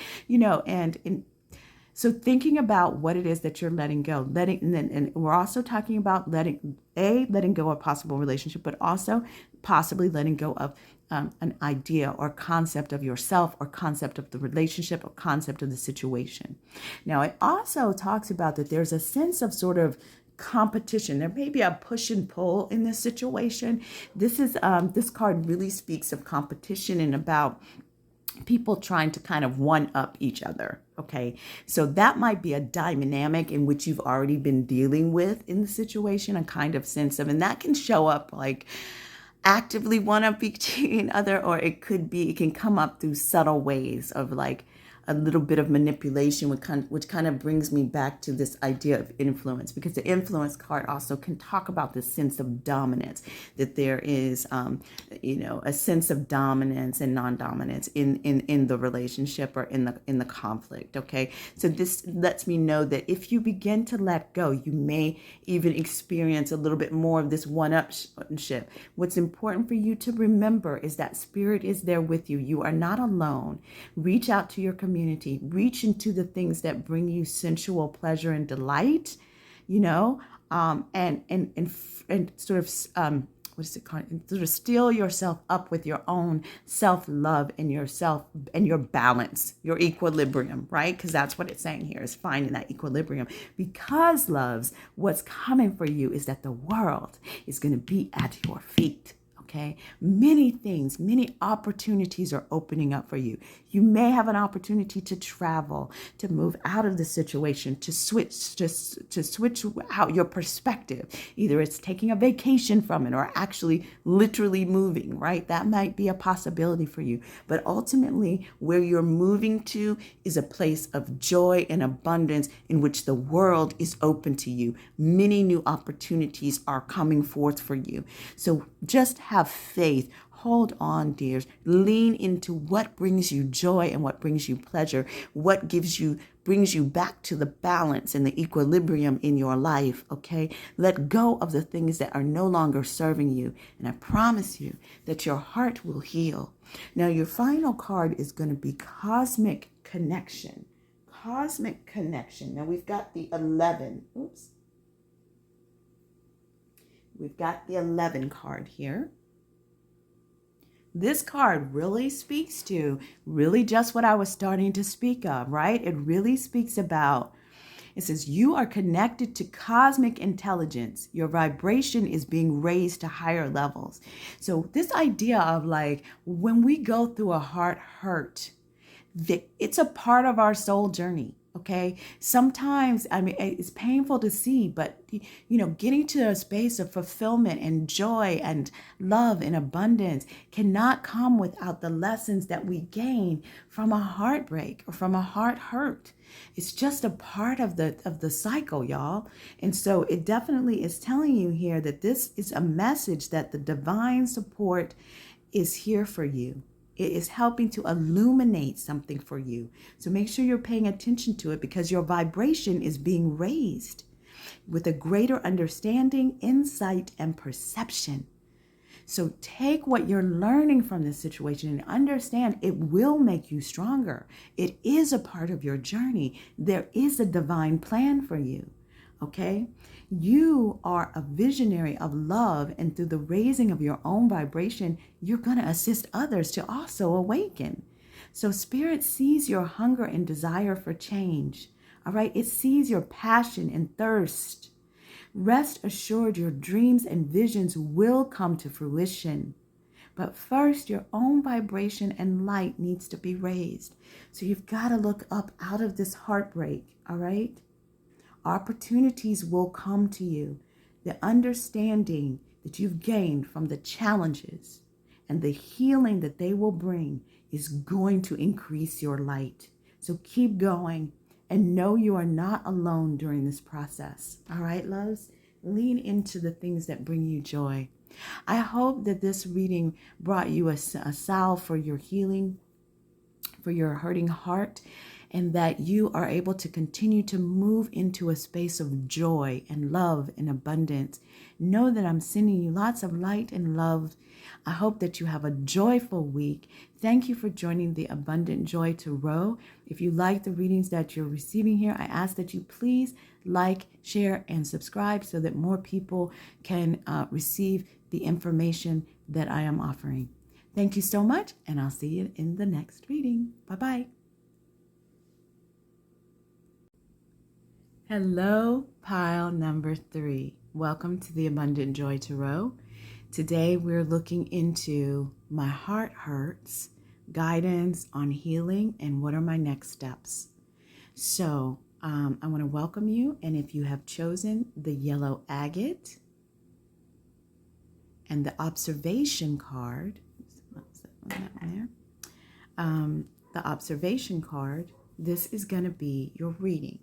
So thinking about what it is that you're letting go, and we're also talking about letting go of a possible relationship, but also possibly letting go of an idea or concept of yourself, or concept of the relationship, or concept of the situation. Now, it also talks about that there's a sense of sort of competition. There may be a push and pull in this situation. This card really speaks of competition and about people trying to kind of one up each other. Okay. So that might be a dynamic in which you've already been dealing with in the situation, a kind of sense of, and that can show up like actively one up each other, or it can come up through subtle ways of like a little bit of manipulation, which kind of brings me back to this idea of influence, because the influence card also can talk about this sense of dominance, that there is, a sense of dominance and non-dominance in the relationship or in the conflict. Okay. So this lets me know that if you begin to let go, you may even experience a little bit more of this one-upmanship. What's important for you to remember is that spirit is there with you. You are not alone. Reach out to your community. Reach into the things that bring you sensual pleasure and delight, and sort of what is it called? Sort of steel yourself up with your own self-love and your balance, your equilibrium, right? Because that's what it's saying here, is finding that equilibrium. Because, loves, what's coming for you is that the world is going to be at your feet. Okay, many things, many opportunities are opening up for you. You may have an opportunity to travel, to move out of the situation, to switch out your perspective. Either it's taking a vacation from it or actually literally moving, right? That might be a possibility for you. But ultimately, where you're moving to is a place of joy and abundance in which the world is open to you. Many new opportunities are coming forth for you. So just have faith. Hold on, dears. Lean into what brings you joy and what brings you pleasure, what brings you back to the balance and the equilibrium in your life, okay? Let go of the things that are no longer serving you, and I promise you that your heart will heal. Now, your final card is going to be Cosmic Connection. Cosmic Connection. Now, we've got the 11. We've got the 11 card here. This card really speaks to just what I was starting to speak of, right? It really speaks about, it says, you are connected to cosmic intelligence. Your vibration is being raised to higher levels. So this idea of like, when we go through a heart hurt, it's a part of our soul journey. Okay. Sometimes, it's painful to see, but, getting to a space of fulfillment and joy and love and abundance cannot come without the lessons that we gain from a heartbreak or from a heart hurt. It's just a part of the cycle, y'all. And so it definitely is telling you here that this is a message that the divine support is here for you. It is helping to illuminate something for you. So make sure you're paying attention to it, because your vibration is being raised with a greater understanding, insight, and perception. So take what you're learning from this situation and understand it will make you stronger. It is a part of your journey. There is a divine plan for you. Okay? You are a visionary of love, and through the raising of your own vibration, you're going to assist others to also awaken. So Spirit sees your hunger and desire for change. All right? It sees your passion and thirst. Rest assured, your dreams and visions will come to fruition. But first, your own vibration and light needs to be raised. So you've got to look up out of this heartbreak. All right? Opportunities will come to you. The understanding that you've gained from the challenges and the healing that they will bring is going to increase your light. So keep going and know you are not alone during this process. All right, loves? Lean into the things that bring you joy. I hope that this reading brought you a salve for your healing, for your hurting heart, and that you are able to continue to move into a space of joy and love and abundance. Know that I'm sending you lots of light and love. I hope that you have a joyful week. Thank you for joining the Abundant Joy Tarot. If you like the readings that you're receiving here, I ask that you please like, share, and subscribe so that more people can receive the information that I am offering. Thank you so much, and I'll see you in the next reading. Bye-bye. Hello, pile number 3. Welcome to the Abundant Joy Tarot. Today we're looking into my heart hurts, guidance on healing, and what are my next steps. So I want to welcome you, and if you have chosen the yellow agate and the observation card, the observation card, this is going to be your reading.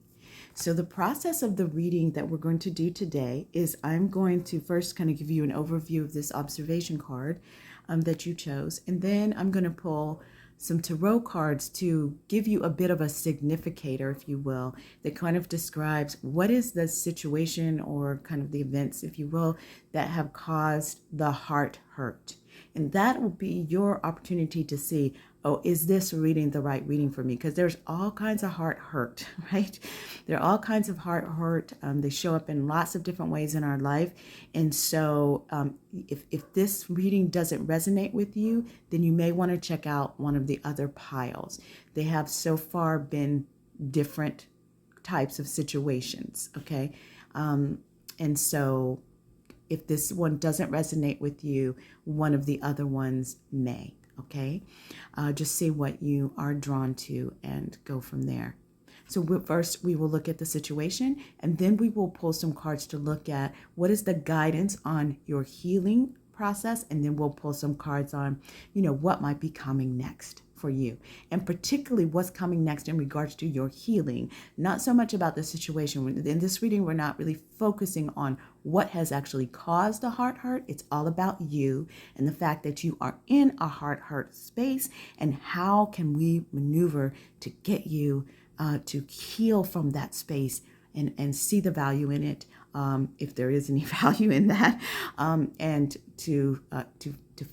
So the process of the reading that we're going to do today is I'm going to first kind of give you an overview of this observation card that you chose. And then I'm going to pull some tarot cards to give you a bit of a significator, if you will, that kind of describes what is the situation or kind of the events, if you will, that have caused the heart hurt. And that will be your opportunity to see, oh, is this reading the right reading for me? Because there's all kinds of heart hurt, right? There are all kinds of heart hurt. They show up in lots of different ways in our life. And so if this reading doesn't resonate with you, then you may want to check out one of the other piles. They have so far been different types of situations, okay? And so if this one doesn't resonate with you, one of the other ones may, okay? Just see what you are drawn to and go from there. So first we will look at the situation, and then we will pull some cards to look at what is the guidance on your healing process, and then we'll pull some cards on, what might be coming next for you, and particularly what's coming next in regards to your healing. Not so much about the situation. In this reading, we're not really focusing on what has actually caused the heart hurt. It's all about you and the fact that you are in a heart hurt space, and how can we maneuver to get you to heal from that space and see the value in it, if there is any value in that, and to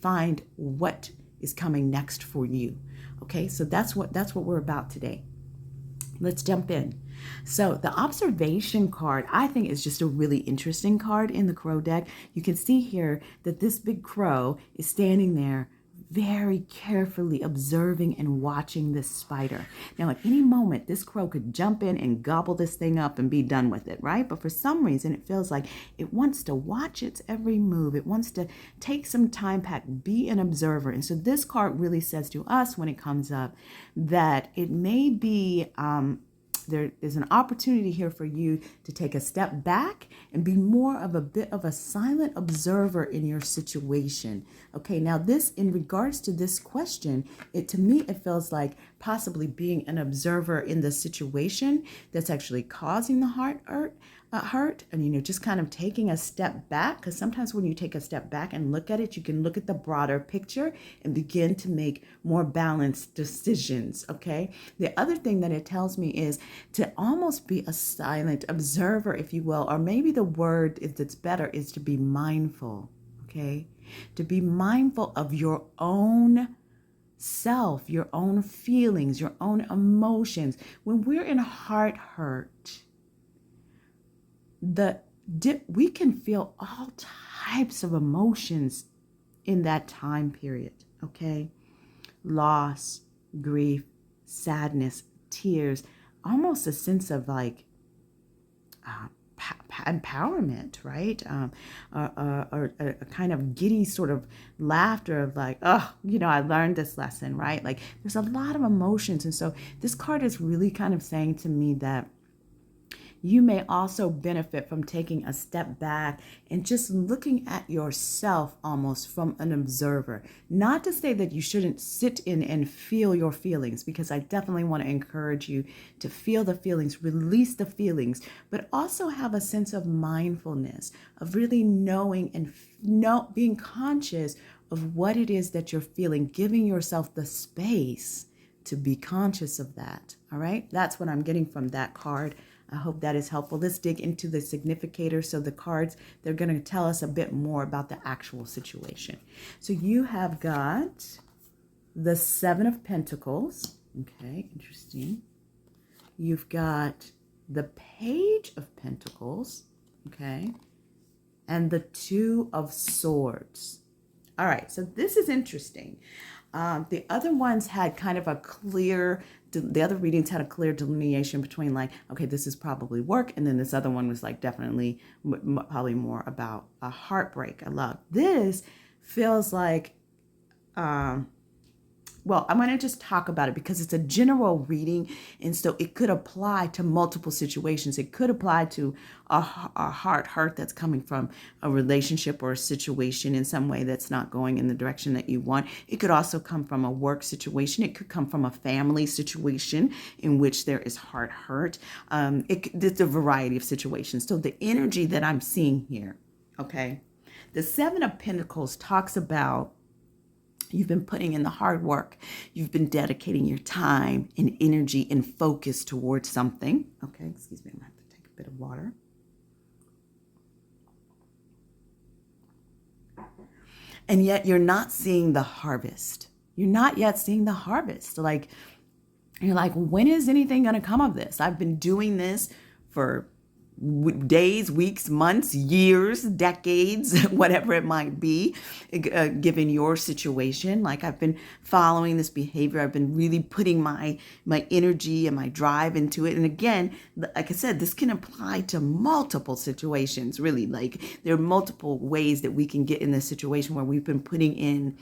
find what is coming next for you. Okay, so that's what we're about today. Let's jump in. So the observation card, I think, is just a really interesting card in the crow deck. You can see here that this big crow is standing there very carefully observing and watching this spider. Now, at any moment, this crow could jump in and gobble this thing up and be done with it, right? But for some reason, it feels like it wants to watch its every move. It wants to take some time back, be an observer. And so this card really says to us when it comes up that it may be there is an opportunity here for you to take a step back and be more of a bit of a silent observer in your situation. Okay, now this, in regards to this question, to me, it feels like possibly being an observer in the situation that's actually causing the heart hurt, and just kind of taking a step back, because sometimes when you take a step back and look at it, you can look at the broader picture and begin to make more balanced decisions. Okay, the other thing that it tells me is to almost be a silent observer, if you will, or maybe the word that's better is to be mindful. Okay, to be mindful of your own self, your own feelings, your own emotions. When we're in heart hurt, we can feel all types of emotions in that time period, okay? Loss, grief, sadness, tears, almost a sense of like empowerment, right? Or a kind of giddy sort of laughter of like, oh, I learned this lesson, right? Like there's a lot of emotions. And so this card is really kind of saying to me that you may also benefit from taking a step back and just looking at yourself almost from an observer. Not to say that you shouldn't sit in and feel your feelings, because I definitely want to encourage you to feel the feelings, release the feelings, but also have a sense of mindfulness, of really knowing and being conscious of what it is that you're feeling, giving yourself the space to be conscious of that. All right, that's what I'm getting from that card. I hope that is helpful. Let's dig into the significator. So the cards, they're going to tell us a bit more about the actual situation. So you have got the Seven of Pentacles. Okay, interesting. You've got the Page of Pentacles. Okay, and the Two of Swords. All right, so this is interesting. The other ones had kind of a clear, the other readings had a clear delineation between like, okay, this is probably work. And then this other one was like definitely probably more about a heartbreak, a love. This feels like, well, I'm going to just talk about it because it's a general reading. And so it could apply to multiple situations. It could apply to a heart hurt that's coming from a relationship or a situation in some way that's not going in the direction that you want. It could also come from a work situation. It could come from a family situation in which there is heart hurt. It's a variety of situations. So the energy that I'm seeing here, okay, the Seven of Pentacles talks about you've been putting in the hard work. You've been dedicating your time and energy and focus towards something. Okay, excuse me, I'm gonna have to take a bit of water. And yet you're not seeing the harvest. You're not yet seeing the harvest. Like, you're like, when is anything gonna come of this? I've been doing this for days, weeks, months, years, decades, whatever it might be, given your situation. Like, I've been following this behavior. I've been really putting my energy and my drive into it. And again, like I said, this can apply to multiple situations, really. Like, there are multiple ways that we can get in this situation where we've been putting in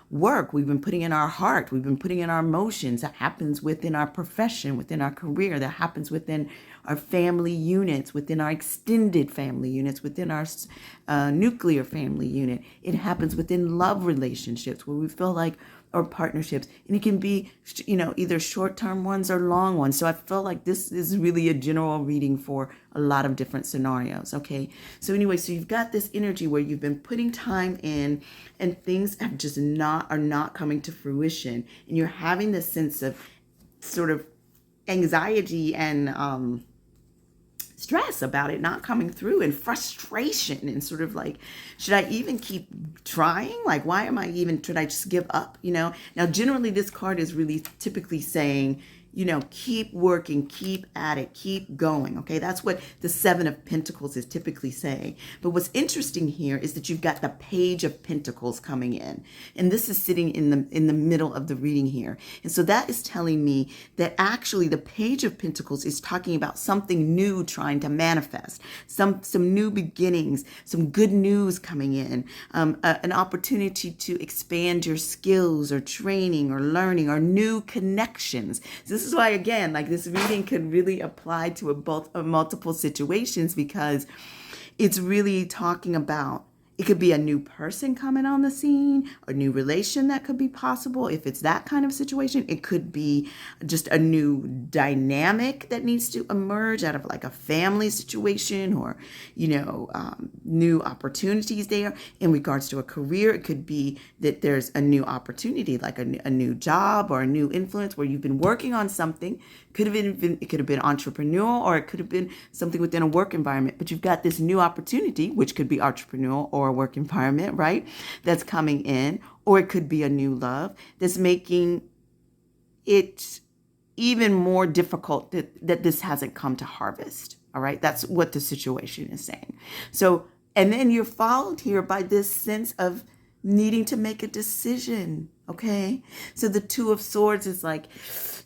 work, we've been putting in our heart, we've been putting in our emotions. That happens within our profession, within our career, that happens within our family units, within our extended family units, within our nuclear family unit. It happens within love relationships where we feel like, or partnerships, and it can be, either short-term ones or long ones. So I feel like this is really a general reading for a lot of different scenarios. Okay. So anyway, so you've got this energy where you've been putting time in and things have just are not coming to fruition. And you're having this sense of sort of anxiety and, stress about it not coming through, and frustration, and sort of like, should I even keep trying? Like, why am I even, should I just give up? Now generally this card is really typically saying, keep working, keep at it, keep going. Okay. That's what the Seven of Pentacles is typically saying. But what's interesting here is that you've got the Page of Pentacles coming in, and this is sitting in the middle of the reading here. And so that is telling me that actually the Page of Pentacles is talking about something new trying to manifest, some new beginnings, some good news coming in, an opportunity to expand your skills or training or learning or new connections. So this is why, again, like, this reading could really apply to multiple situations, because it's really talking about, it could be a new person coming on the scene, a new relation that could be possible. If it's that kind of situation, it could be just a new dynamic that needs to emerge out of like a family situation, or, new opportunities there. In regards to a career, it could be that there's a new opportunity, like a new job or a new influence where you've been working on something. It could have been entrepreneurial, or it could have been something within a work environment, but you've got this new opportunity, which could be entrepreneurial or a work environment, right? That's coming in, or it could be a new love that's making it even more difficult that this hasn't come to harvest. All right. That's what the situation is saying. So, and then you're followed here by this sense of needing to make a decision. Okay. So the Two of Swords is like,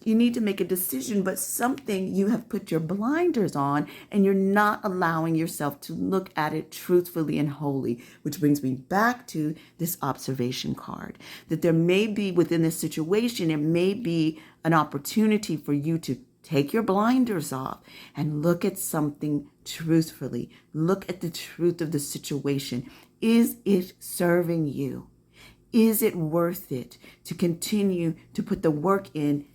you need to make a decision, but something you have put your blinders on, and you're not allowing yourself to look at it truthfully and wholly, which brings me back to this observation card, that there may be within this situation, it may be an opportunity for you to take your blinders off and look at something truthfully. Look at the truth of the situation. Is it serving you? Is it worth it to continue to put the work in,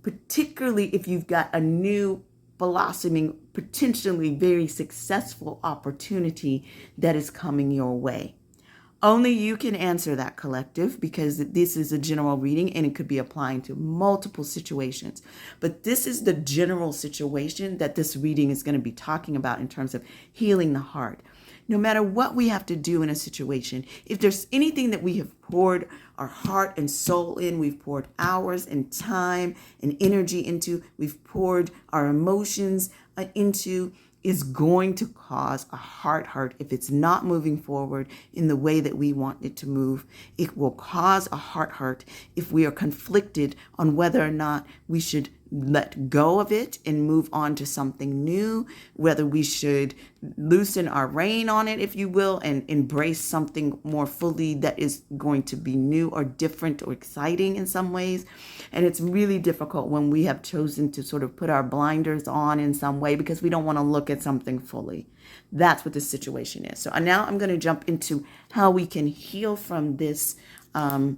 particularly if you've got a new blossoming, potentially very successful opportunity that is coming your way? Only you can answer that, collective, because this is a general reading and it could be applying to multiple situations. But this is the general situation that this reading is going to be talking about in terms of healing the heart. No matter what we have to do in a situation, if there's anything that we have poured our heart and soul in, we've poured hours and time and energy into, we've poured our emotions into, is going to cause a heart hurt if it's not moving forward in the way that we want it to move. It will cause a heart hurt if we are conflicted on whether or not we should let go of it and move on to something new, whether we should loosen our rein on it, if you will, and embrace something more fully that is going to be new or different or exciting in some ways. And it's really difficult when we have chosen to sort of put our blinders on in some way because we don't want to look at something fully. That's what the situation is. So now I'm going to jump into how we can heal from this heart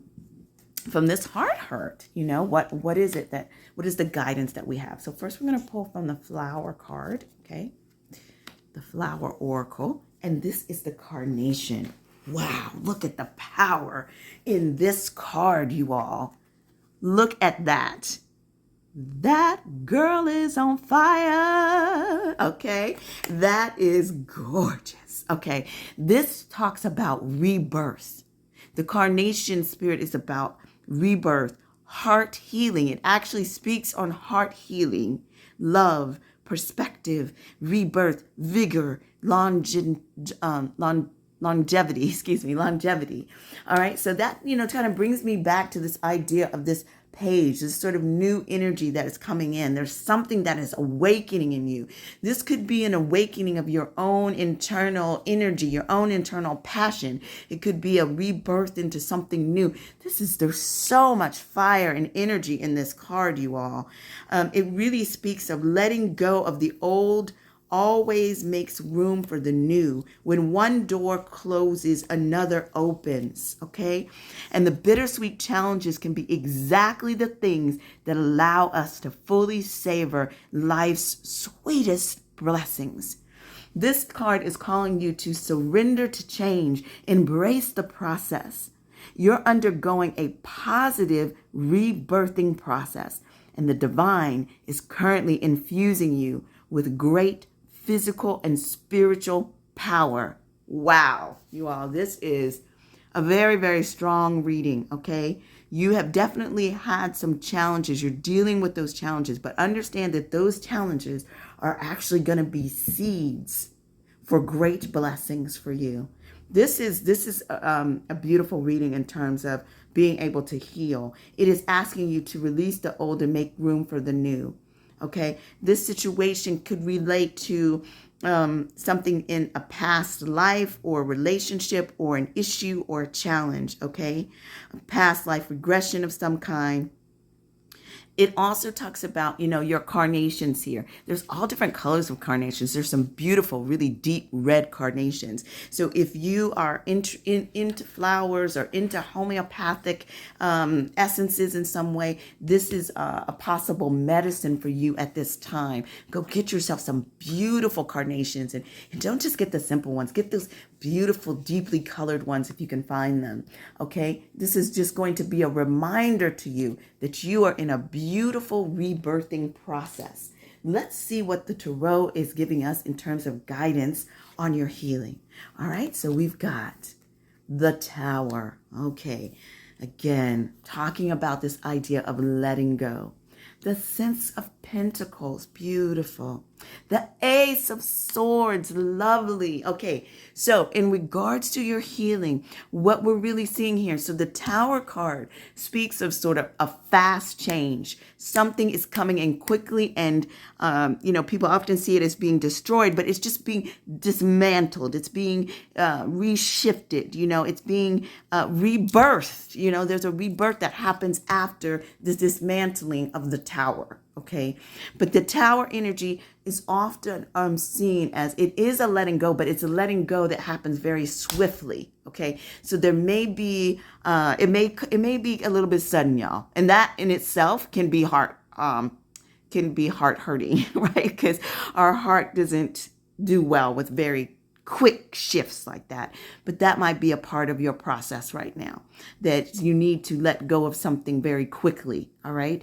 hurt. What is it what is the guidance that we have? So first we're going to pull from the Flower card, okay? The Flower Oracle, and this is the Carnation. Wow, look at the power in this card, you all. Look at that. That girl is on fire. Okay, that is gorgeous. Okay, this talks about rebirth. The Carnation spirit is about rebirth, heart healing. It actually speaks on heart healing, love, perspective, rebirth, vigor, longevity. Longevity. All right. So that, kind of brings me back to this idea of this page, this sort of new energy that is coming in. There's something that is awakening in you. This could be an awakening of your own internal energy, your own internal passion. It could be a rebirth into something new. There's so much fire and energy in this card, you all. It really speaks of letting go of the old. Always makes room for the new. When one door closes, another opens, okay? And the bittersweet challenges can be exactly the things that allow us to fully savor life's sweetest blessings. This card is calling you to surrender to change, embrace the process. You're undergoing a positive rebirthing process, and the divine is currently infusing you with great physical and spiritual power. Wow, you all, this is a very, very strong reading, okay? You have definitely had some challenges. You're dealing with those challenges, but understand that those challenges are actually going to be seeds for great blessings for you. This is a beautiful reading in terms of being able to heal. It is asking you to release the old and make room for the new. Okay, this situation could relate to something in a past life or relationship or an issue or a challenge, okay? A past life regression of some kind. It also talks about, your carnations here. There's all different colors of carnations. There's some beautiful, really deep red carnations. So if you are into flowers or into homeopathic essences in some way, this is a possible medicine for you at this time. Go get yourself some beautiful carnations and don't just get the simple ones. Get those beautiful, deeply colored ones if you can find them. Okay, this is just going to be a reminder to you that you are in a beautiful rebirthing process. Let's see what the Tarot is giving us in terms of guidance on your healing. All right, so we've got the Tower. Okay, again, talking about this idea of letting go. The Sense of Pentacles, beautiful. The Ace of Swords, lovely. Okay, so in regards to your healing, what we're really seeing here, so the Tower card speaks of sort of a fast change. Something is coming in quickly and, people often see it as being destroyed, but it's just being dismantled. It's being reshifted, it's being rebirthed. There's a rebirth that happens after the dismantling of the Tower. Okay, but the Tower energy is often seen as it is a letting go, but it's a letting go that happens very swiftly. Okay, so there may be it may be a little bit sudden, y'all, and that in itself can be heart hurting, right? Because our heart doesn't do well with very quick shifts like that. But that might be a part of your process right now, that you need to let go of something very quickly. All right.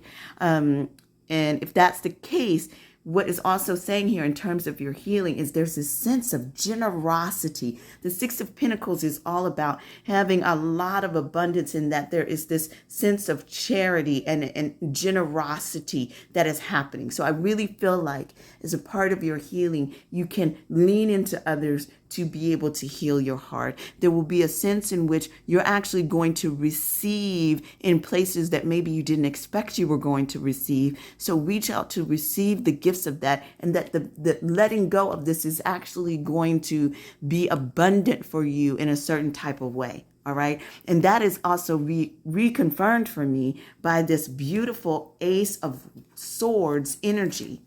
And if that's the case, what is also saying here in terms of your healing is there's this sense of generosity. The Six of Pentacles is all about having a lot of abundance, in that there is this sense of charity and generosity that is happening. So I really feel like as a part of your healing, you can lean into others to be able to heal your heart. There will be a sense in which you're actually going to receive in places that maybe you didn't expect you were going to receive. So reach out to receive the gifts of that, and that the letting go of this is actually going to be abundant for you in a certain type of way. All right. And that is also reconfirmed for me by this beautiful Ace of Swords energy.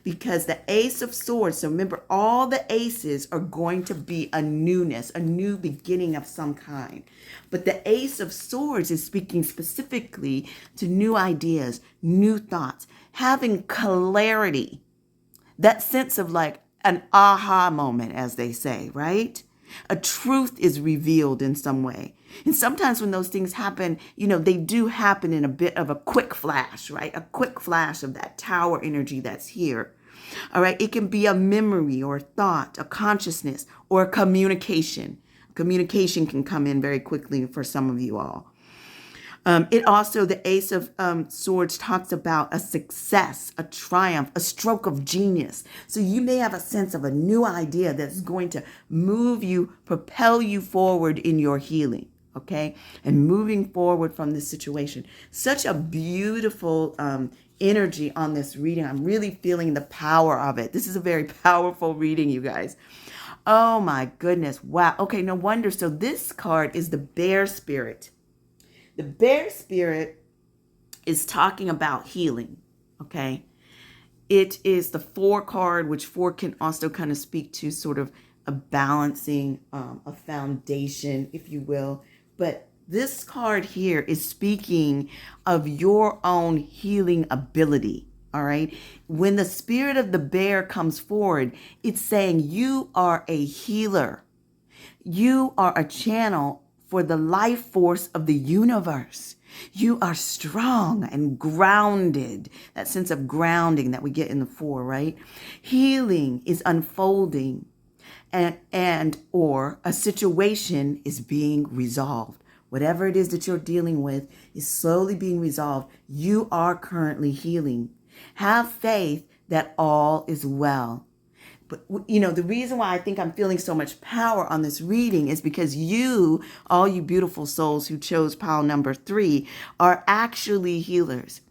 Because the Ace of Swords, so remember, all the aces are going to be a newness, a new beginning of some kind. But the Ace of Swords is speaking specifically to new ideas, new thoughts, having clarity, that sense of like an aha moment, as they say, right? A truth is revealed in some way. And sometimes when those things happen, they do happen in a bit of a quick flash, right? A quick flash of that tower energy that's here. All right. It can be a memory or a thought, a consciousness, or a communication. Communication can come in very quickly for some of you all. It also, the Ace of Swords talks about a success, a triumph, a stroke of genius. So you may have a sense of a new idea that's going to move you, propel you forward in your healing. Okay. And moving forward from this situation. Such a beautiful energy on this reading. I'm really feeling the power of it. This is a very powerful reading, you guys. Oh my goodness. Wow. Okay. No wonder. So this card is the Bear Spirit. The Bear Spirit is talking about healing, okay? It is the 4 card, which 4 can also kind of speak to sort of a balancing, a foundation, if you will. But this card here is speaking of your own healing ability, all right? When the spirit of the bear comes forward, it's saying you are a healer. You are a channel for the life force of the universe. You are strong and grounded. That sense of grounding that we get in the 4, right? Healing is unfolding and or a situation is being resolved. Whatever it is that you're dealing with is slowly being resolved. You are currently healing. Have faith that all is well. But, the reason why I think I'm feeling so much power on this reading is because you, all you beautiful souls who chose pile number 3, are actually healers.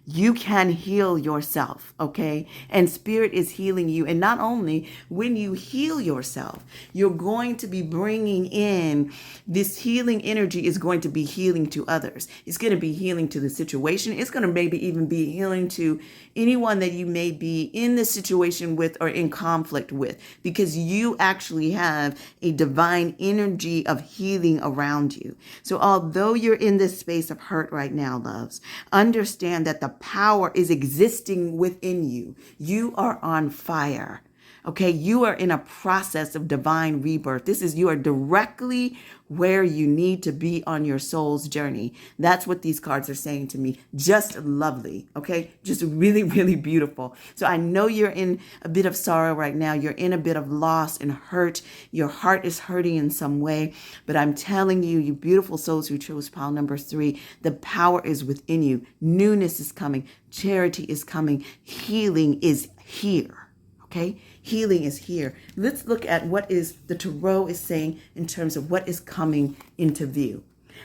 You can heal yourself, okay? And Spirit is healing you. And not only when you heal yourself, you're going to be bringing in this healing energy is going to be healing to others. It's going to be healing to the situation. It's going to maybe even be healing to anyone that you may be in this situation with or in conflict with, because you actually have a divine energy of healing around you. So although you're in this space of hurt right now, loves, understand that the power is existing within you. You are on fire. Okay, you are in a process of divine rebirth. You are directly where you need to be on your soul's journey. That's what these cards are saying to me. Just lovely. Okay, just really, really beautiful. So I know you're in a bit of sorrow right now. You're in a bit of loss and hurt. Your heart is hurting in some way. But I'm telling you, you beautiful souls who chose pile number 3, the power is within you. Newness is coming. Charity is coming. Healing is here. Okay, healing is here. Let's look at what is the Tarot is saying in terms of what is coming into view.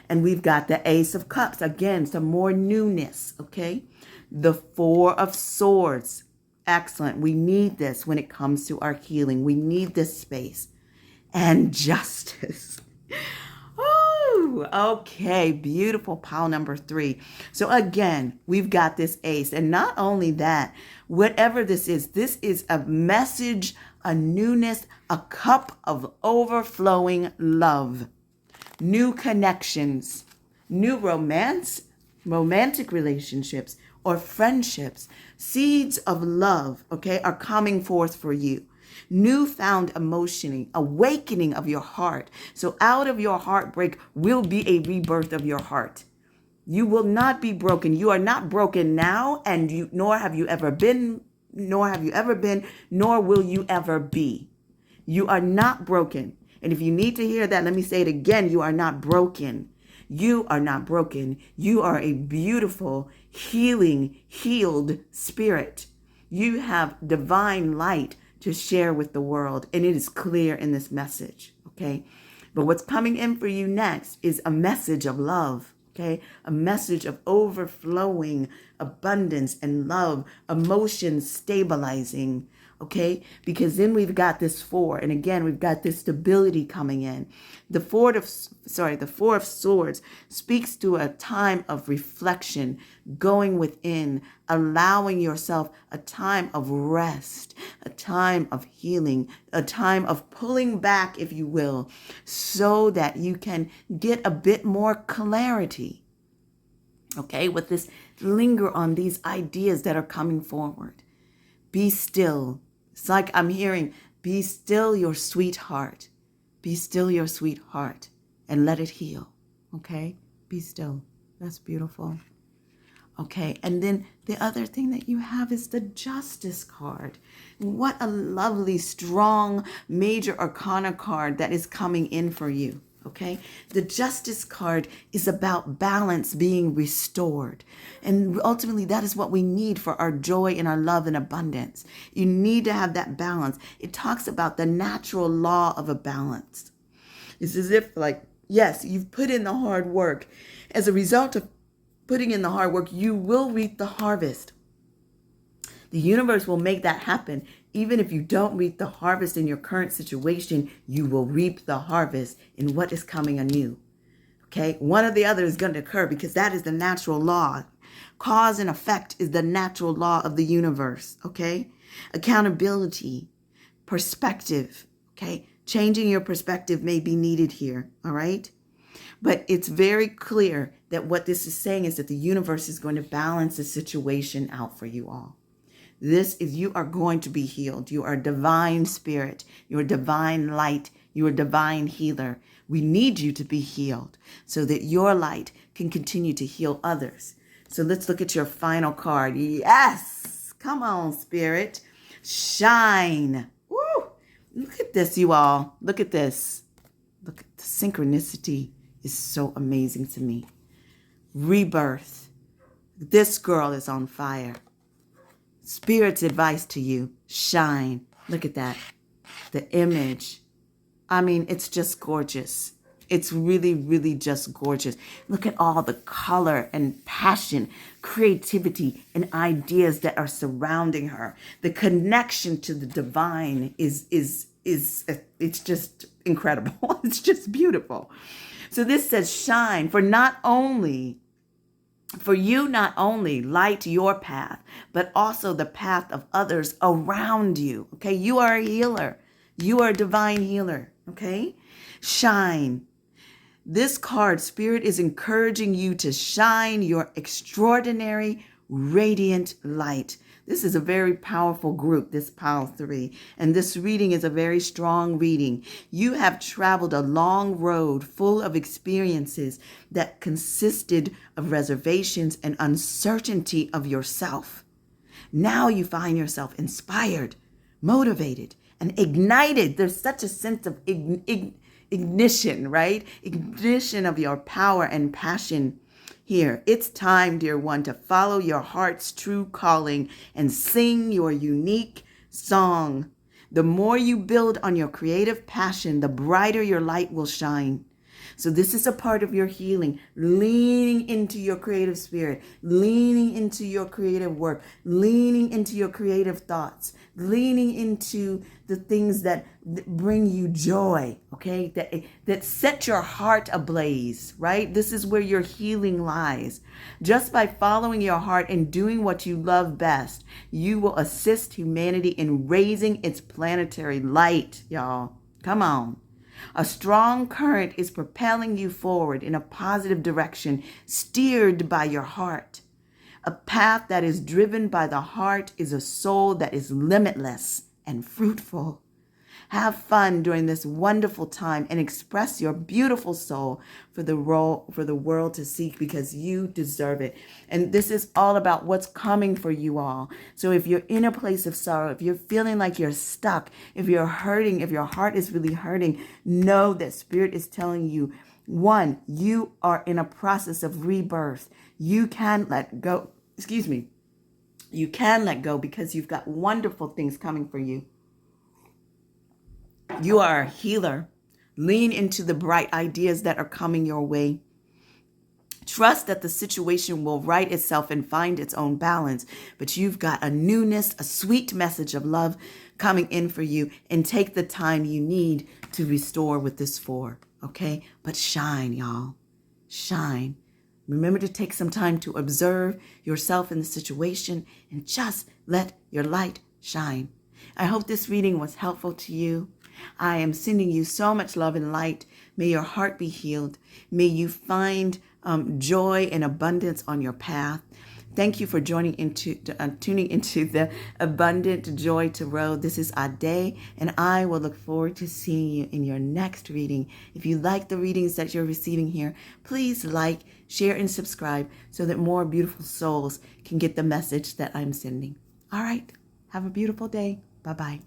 And we've got the Ace of Cups. Again, some more newness, okay? The 4 of Swords. Excellent. We need this when it comes to our healing. We need this space. And Justice. Okay, beautiful pile number 3. So again, we've got this ace. And not only that, whatever this is a message, a newness, a cup of overflowing love, new connections, new romantic relationships or friendships, seeds of love, okay, are coming forth for you. Newfound emotioning, awakening of your heart. So out of your heartbreak will be a rebirth of your heart. You will not be broken. You are not broken now, and nor have you ever been nor have you ever been, nor will you ever be. You are not broken. And if you need to hear that, let me say it again. You are not broken. You are not broken. You are a beautiful, healing, healed spirit. You have divine light to share with the world. And it is clear in this message. Okay. But what's coming in for you next is a message of love. Okay, a message of overflowing abundance and love, emotions stabilizing. Okay, because then we've got this 4, and again we've got this stability coming in. The Four of Swords speaks to a time of reflection, going within, allowing yourself a time of rest, a time of healing, a time of pulling back, if you will, so that you can get a bit more clarity. Okay, with this, linger on these ideas that are coming forward. Be still. It's like I'm hearing, be still your sweetheart. Be still your sweetheart and let it heal. Okay, be still. That's beautiful. Okay, and then the other thing that you have is the Justice card. What a lovely, strong, major arcana card that is coming in for you. Okay, the Justice card is about balance being restored. And ultimately, that is what we need for our joy and our love and abundance. You need to have that balance. It talks about the natural law of a balance. It's as if, like, yes, you've put in the hard work. As a result of putting in the hard work, you will reap the harvest. The universe will make that happen. Even if you don't reap the harvest in your current situation, you will reap the harvest in what is coming anew. Okay? One or the other is going to occur because that is the natural law. Cause and effect is the natural law of the universe. Okay? Accountability, perspective. Okay? Changing your perspective may be needed here. All right? But it's very clear that what this is saying is that the universe is going to balance the situation out for you all. This is, you are going to be healed. You are a divine spirit. You are divine light. You are a divine healer. We need you to be healed so that your light can continue to heal others. So let's look at your final card. Yes. Come on, spirit. Shine. Woo. Look at this, you all. Look at this. Look at the synchronicity is so amazing to me. Rebirth. This girl is on fire. Spirit's advice to you, shine. Look at that. The image. I mean, it's just gorgeous. It's really, really just gorgeous. Look at all the color and passion, creativity, and ideas that are surrounding her. The connection to the divine is it's just incredible. It's just beautiful. So this says shine for you not only light your path, but also the path of others around you. Okay, you are a healer. You are a divine healer. Okay, shine. This card, Spirit is encouraging you to shine your extraordinary, radiant light. This is a very powerful group, this Pile 3, and this reading is a very strong reading. You have traveled a long road full of experiences that consisted of reservations and uncertainty of yourself. Now you find yourself inspired, motivated, and ignited. There's such a sense of ignition, right? Ignition of your power and passion. Here, it's time, dear one, to follow your heart's true calling and sing your unique song. The more you build on your creative passion, the brighter your light will shine. So this is a part of your healing, leaning into your creative spirit, leaning into your creative work, leaning into your creative thoughts, leaning into the things that bring you joy, okay? That set your heart ablaze, right? This is where your healing lies. Just by following your heart and doing what you love best, you will assist humanity in raising its planetary light, y'all. Come on. A strong current is propelling you forward in a positive direction, steered by your heart. A path that is driven by the heart is a soul that is limitless and fruitful. Have fun during this wonderful time and express your beautiful soul for the world to see, because you deserve it. And this is all about what's coming for you all. So if you're in a place of sorrow, if you're feeling like you're stuck, if you're hurting, if your heart is really hurting, know that Spirit is telling you, one, you are in a process of rebirth. You can let go. You can let go because you've got wonderful things coming for you. You are a healer. Lean into the bright ideas that are coming your way. Trust that the situation will right itself and find its own balance. But you've got a newness, a sweet message of love coming in for you. And take the time you need to restore with this 4. Okay? But shine, y'all. Shine. Remember to take some time to observe yourself in the situation and just let your light shine. I hope this reading was helpful to you. I am sending you so much love and light. May your heart be healed. May you find joy and abundance on your path. Thank you for tuning into the Abundant Joy Tarot. This is Ade, and I will look forward to seeing you in your next reading. If you like the readings that you're receiving here, please like, share, and subscribe so that more beautiful souls can get the message that I'm sending. All right. Have a beautiful day. Bye-bye.